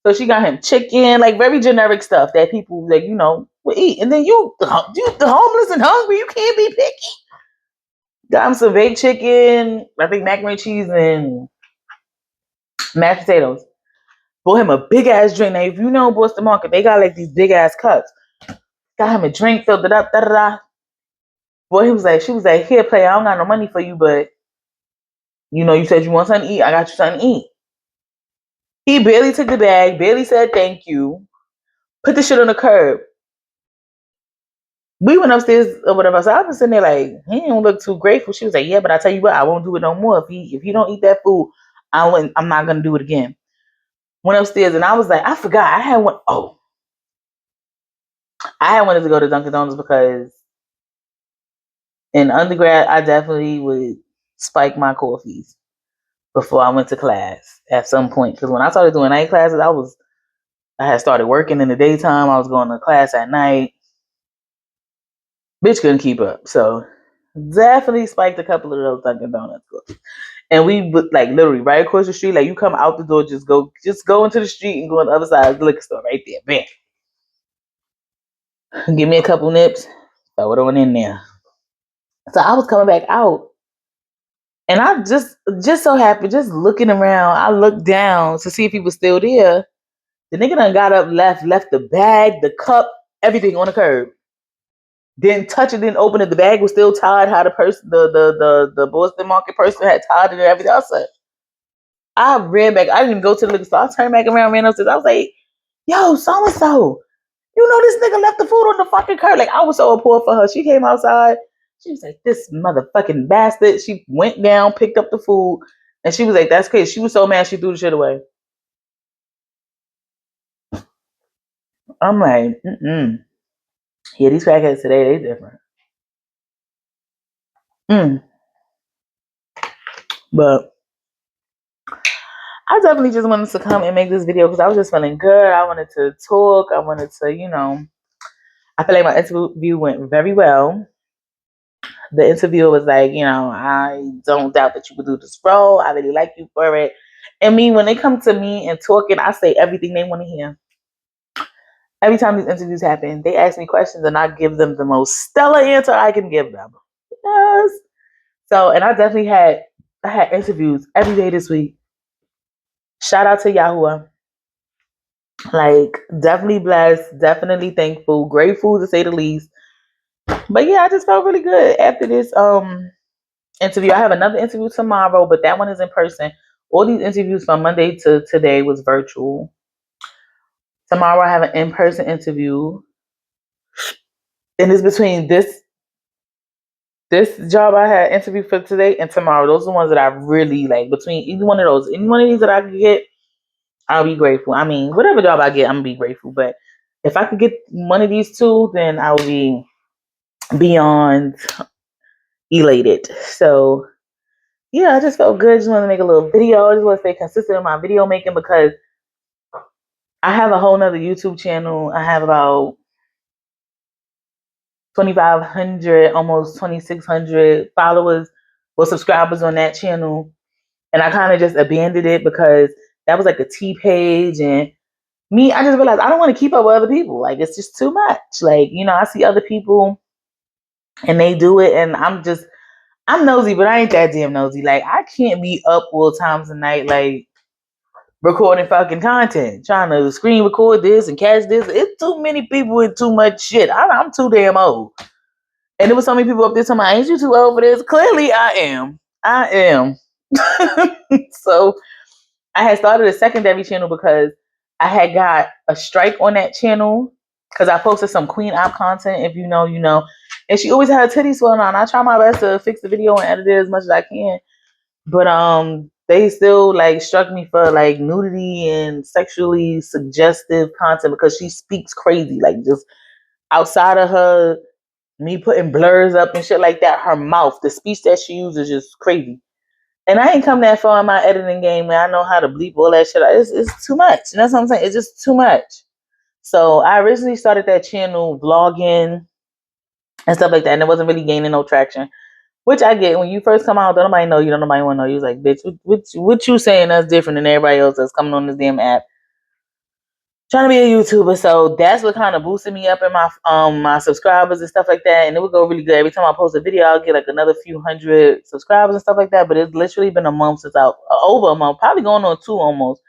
So she got him chicken, like very generic stuff that people like, would eat. And then you the homeless and hungry, you can't be picky. Got him some baked chicken, I think macaroni and cheese and mashed potatoes. Bought him a big ass drink. Now, if you know Boston Market, they got like these big ass cups. Got him a drink, filled it up, da da da. Boy, she was like, here, player, I don't got no money for you, but you said you want something to eat. I got you something to eat. He barely took the bag, barely said thank you, put the shit on the curb. We went upstairs or whatever. So I was sitting there like, he don't look too grateful. She was like, yeah, but I tell you what, I won't do it no more. If he don't eat that food, I'm not gonna do it again. Went upstairs and I was like, I forgot. I had wanted to go to Dunkin' Donuts because in undergrad I definitely would spike my coffees before I went to class at some point. Because when I started doing night classes, I had started working in the daytime. I was going to class at night. Bitch couldn't keep up. So definitely spiked a couple of those Dunkin' Donuts. And we would like literally right across the street. Like you come out the door, just go into the street and go on the other side of the liquor store right there. Bam. Give me a couple nips. Throw it on in there. So I was coming back out. And I just so happened, just looking around, I looked down to see if he was still there. The nigga done got up, left the bag, the cup, everything on the curb. Didn't touch it, didn't open it. The bag was still tied. How the person, the Boston Market person had tied it and everything else. I ran back. I didn't even go to the liquor store. I turned back around, ran upstairs. I was like, "Yo, so and so, this nigga left the food on the fucking curb." Like I was so appalled for her. She came outside. She was like, "This motherfucking bastard." She went down, picked up the food, and she was like, "That's crazy." She was so mad she threw the shit away. I'm like, yeah, these crackheads today, they different. But I definitely just wanted to come and make this video because I was just feeling good. I wanted to talk. I wanted to, I feel like my interview went very well. The interviewer was like, I don't doubt that you would do this role. I really like you for it. And when they come to me and talking, I say everything they want to hear. Every time these interviews happen, they ask me questions and I give them the most stellar answer I can give them. Yes. So, and I had interviews every day this week. Shout out to Yahuwah. Like, definitely blessed, definitely thankful, grateful to say the least. But yeah, I just felt really good after this interview. I have another interview tomorrow, but that one is in person. All these interviews from Monday to today was virtual. Tomorrow I have an in-person interview. And it's between this This job I had interview for today and tomorrow, those are the ones that I really like. Between either one of those, any one of these that I could get, I'll be grateful. I mean, whatever job I get, I'm gonna be grateful. But if I could get one of these two, then I will be beyond elated. So yeah, I just felt good. Just want to make a little video. I just want to stay consistent in my video making because I have a whole nother YouTube channel. I have about 2,500, almost 2,600 followers or subscribers on that channel. And I kind of just abandoned it because that was like a T page. And me, I just realized I don't want to keep up with other people. Like, it's just too much. Like, I see other people and they do it. And I'm nosy, but I ain't that damn nosy. Like, I can't be up all times of night, like, recording fucking content, trying to screen record this and catch this. It's too many people with too much shit. I'm too damn old. And there was so many people up there telling me, ain't you too old for this? Clearly, I am. I am. So I had started a secondary channel because I had got a strike on that channel because I posted some Queen Op content. If you know, you know. And she always had her titties swelling on. I try my best to fix the video and edit it as much as I can. But they still like struck me for like nudity and sexually suggestive content because she speaks crazy. Like, just outside of her, me putting blurs up and shit like that, her mouth, the speech that she uses is just crazy. And I ain't come that far in my editing game where I know how to bleep all that shit. It's too much. And that's what I'm saying. It's just too much. So I originally started that channel vlogging and stuff like that. And it wasn't really gaining no traction. Which I get. When you first come out, don't nobody know you. Don't nobody want to know you. It's like, bitch, what you saying that's different than everybody else that's coming on this damn app trying to be a YouTuber. So that's what kind of boosted me up in my subscribers and stuff like that. And it would go really good. Every time I post a video, I'll get like another few hundred subscribers and stuff like that. But it's literally been a month since over a month, probably going on 2 almost.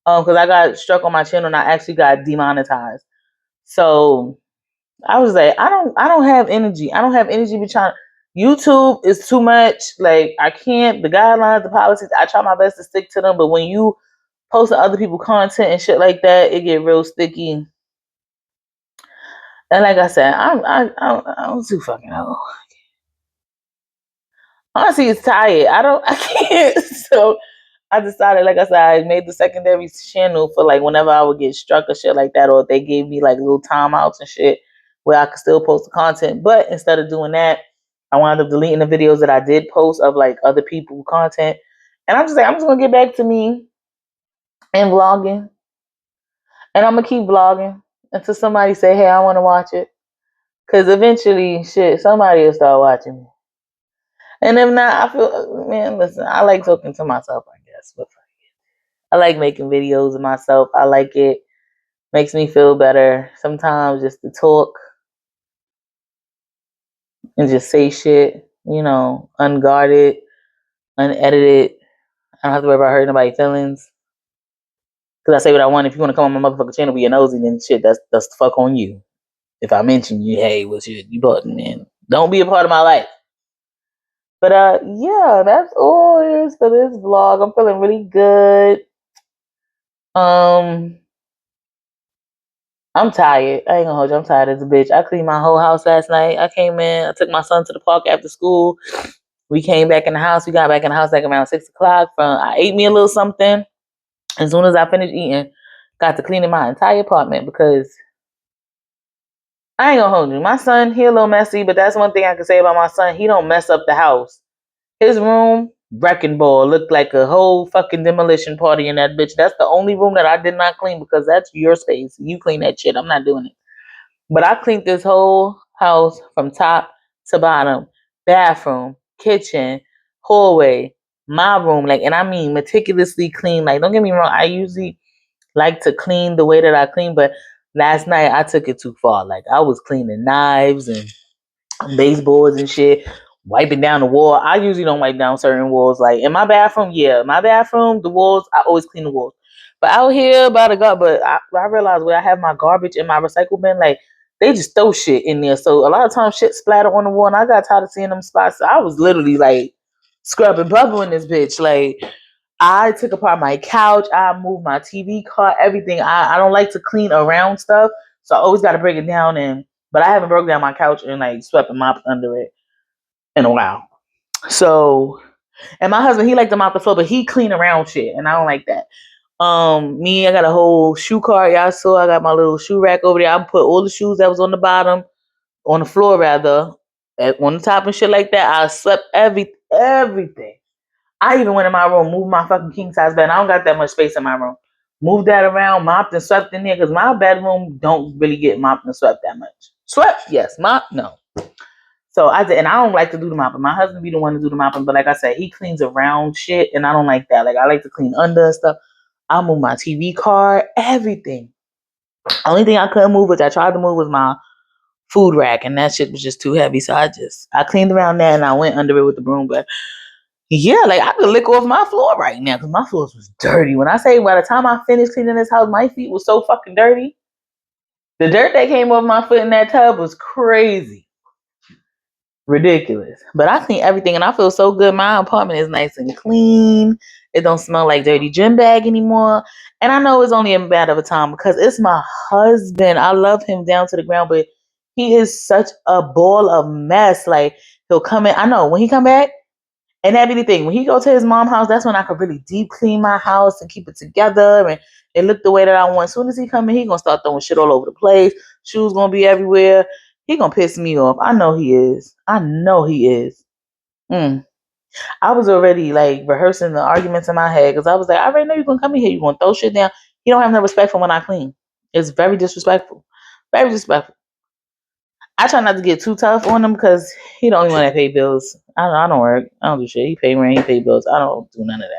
Because I got struck on my channel and I actually got demonetized. So I was like, I don't have energy. I don't have energy to be trying. YouTube is too much. Like, I can't. The guidelines, the policies, I try my best to stick to them. But when you post other people content and shit like that, it get real sticky. And like I said, I'm too fucking old. Honestly, it's tired. I can't. So I decided, like I said, I made the secondary channel for like whenever I would get struck or shit like that, or if they gave me like little timeouts and shit where I could still post the content. But instead of doing that, I wound up deleting the videos that I did post of like other people content. And I'm just like, I'm just gonna get back to me and vlogging. And I'm gonna keep vlogging until somebody say, hey, I wanna watch it. Cause eventually, shit, somebody will start watching me. And if not, I feel, man, listen, I like talking to myself, I guess. But I like making videos of myself. I like it. Makes me feel better. Sometimes just to talk and just say shit, unguarded, unedited. I don't have to worry about hurting nobody's feelings. Cause I say what I want. If you want to come on my motherfucking channel, be a nosy, then shit, that's the fuck on you. If I mention you, hey, what's you button, man? Don't be a part of my life. But yeah, that's all it is for this vlog. I'm feeling really good. I'm tired. I ain't gonna hold you. I'm tired as a bitch. I cleaned my whole house last night. I came in. I took my son to the park after school. We came back in the house. We got back in the house like around 6 o'clock. I ate me a little something. As soon as I finished eating, got to cleaning my entire apartment because I ain't gonna hold you. My son, he a little messy, but that's one thing I can say about my son. He don't mess up the house. His room, wrecking ball, looked like a whole fucking demolition party in that bitch. That's the only room that I did not clean because that's your space. You clean that shit. I'm not doing it. But I cleaned this whole house from top to bottom. Bathroom, kitchen, hallway, my room. Like, and I mean meticulously clean. Like, don't get me wrong, I usually like to clean the way that I clean, but last night I took it too far. Like, I was cleaning knives and baseboards and shit, wiping down the wall. I usually don't wipe down certain walls. Like in my bathroom, the walls, I always clean the walls. But out here by the gut, but I realized when I have my garbage in my recycle bin, like they just throw shit in there. So a lot of times shit splatter on the wall, and I got tired of seeing them spots. So I was literally like scrubbing bubble in this bitch. Like I took apart my couch, I moved my TV cart, everything. I don't like to clean around stuff, so I always got to break it down. But I haven't broke down my couch and like swept and mopped under it. in a while. So, and my husband, he like to mop the floor, but he clean around shit, and I don't like that. Me, I got a whole shoe cart. Y'all saw I got my little shoe rack over there. I put all the shoes that was on the bottom, on the floor rather, on the top and shit like that. I swept everything. I even went in my room, moved my fucking king size bed. I don't got that much space in my room. Moved that around, mopped and swept in there because my bedroom don't really get mopped and swept that much. Swept, yes. Mop, no. So I did, and I don't like to do the mopping. My husband be the one to do the mopping, but like I said, he cleans around shit, and I don't like that. Like I like to clean under and stuff. I move my TV card, everything. Only thing I couldn't move, which I tried to move, was my food rack, and that shit was just too heavy. So I cleaned around that, and I went under it with the broom. But yeah, like I could lick off my floor right now because my floors was dirty. When I say by the time I finished cleaning this house, my feet was so fucking dirty. The dirt that came off my foot in that tub was crazy. Ridiculous. But I clean everything and I feel so good. My apartment is nice and clean. It don't smell like dirty gym bag anymore. And I know it's only a matter of time because it's my husband. I love him down to the ground, but he is such a ball of mess. Like he'll come in. I know when he come back, and that'd be the thing. When he go to his mom's house, that's when I could really deep clean my house and keep it together and it look the way that I want. As soon as he come in, he gonna start throwing shit all over the place. Shoes gonna be everywhere. He gonna piss me off. I know he is. I know he is. I was already like rehearsing the arguments in my head because I was like, I already know you're gonna come in here. You're gonna throw shit down. He don't have no respect for when I clean. It's very disrespectful. Very disrespectful. I try not to get too tough on him because he the only one that pay bills. I don't work. I don't do shit. He pay rent. He pay bills. I don't do none of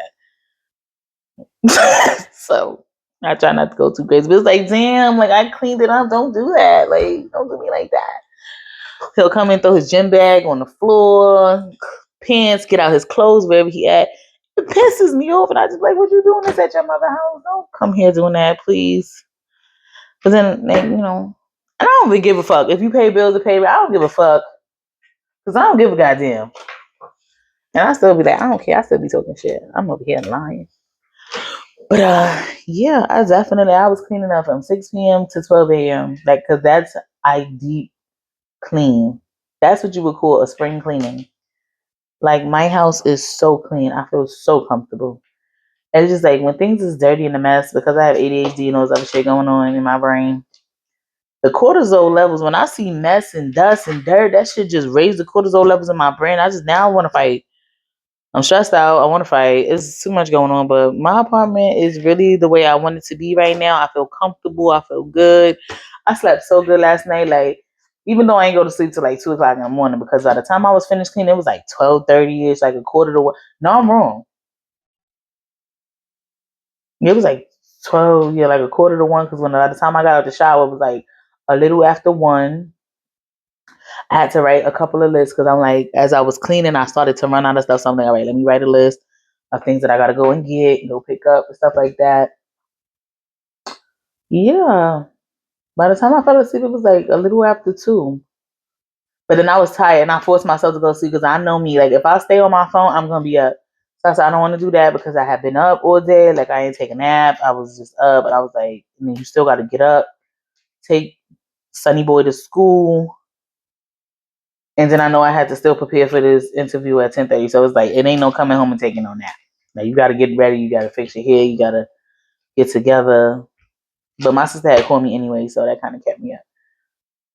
that. So I try not to go too crazy. But it's like, damn, like I cleaned it up. Don't do that. Like, don't do me like that. He'll come and throw his gym bag on the floor, pants, get out his clothes wherever he at. It pisses me off, and I just like, what you doing this at your mother's house? Don't come here doing that, please. But then, like, you know, and I don't even give a fuck if you pay bills or pay. I don't give a fuck because I don't give a goddamn. And I still be like, I don't care. I still be talking shit. I'm over here lying. But yeah, I was cleaning up from 6 p.m. to 12 a.m. Like, cause that's I deep clean. That's what you would call a spring cleaning. Like my house is so clean. I feel so comfortable. And it's just like when things is dirty and a mess because I have ADHD and all this other shit going on in my brain. The cortisol levels, when I see mess and dust and dirt, that shit just raise the cortisol levels in my brain. I just now want to fight. I'm stressed out. I want to fight. It's too much going on, but my apartment is really the way I want it to be right now. I feel comfortable. I feel good. I slept so good last night. Like, even though I ain't go to sleep till like 2 o'clock in the morning, because by the time I was finished cleaning, it was like 12:30 ish, like a quarter to one. No, I'm wrong. It was like 12, yeah, like a quarter to one. Because by the time I got out the shower, it was like a little after one. I had to write a couple of lists because I'm like, as I was cleaning, I started to run out of stuff. So I'm like, all right, let me write a list of things that I gotta go and get, go pick up and stuff like that. Yeah. By the time I fell asleep, it was like a little after 2. But then I was tired and I forced myself to go to sleep because I know me. Like if I stay on my phone, I'm gonna be up. So I said I don't want to do that because I have been up all day. Like I ain't take a nap. I was just up, and I was like, I mean, you still got to get up, take Sunny Boy to school, and then I know I had to still prepare for this interview at 10:30. So it's like it ain't no coming home and taking no nap. Like you got to get ready. You got to fix your hair. You got to get together. But my sister had called me anyway, so that kind of kept me up.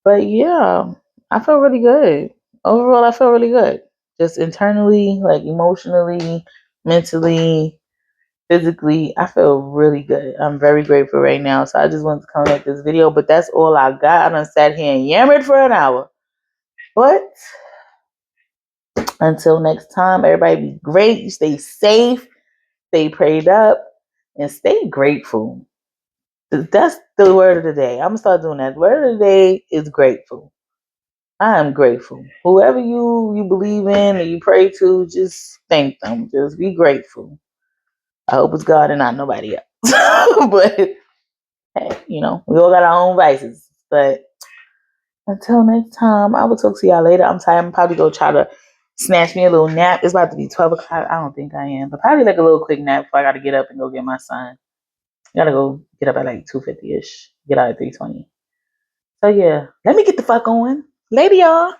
But yeah, I feel really good. Overall, I feel really good. Just internally, like emotionally, mentally, physically, I feel really good. I'm very grateful right now. So I just wanted to come make this video, but that's all I got. I done sat here and yammered for an hour. But until next time, everybody be great. Stay safe, stay prayed up, and stay grateful. That's the word of the day. I'm gonna start doing that. The word of the day is grateful. I am grateful. Whoever you believe in and you pray to, just thank them. Just be grateful. I hope it's God and not nobody else. But hey, you know, we all got our own vices. But until next time, I will talk to y'all later. I'm tired. I'm probably gonna try to snatch me a little nap. It's about to be 12 o'clock. I don't think I am, but probably like a little quick nap before I gotta get up and go get my son. I gotta go get up at like 2:50 ish. Get out at 3:20. So yeah, let me get the fuck on. Later, y'all.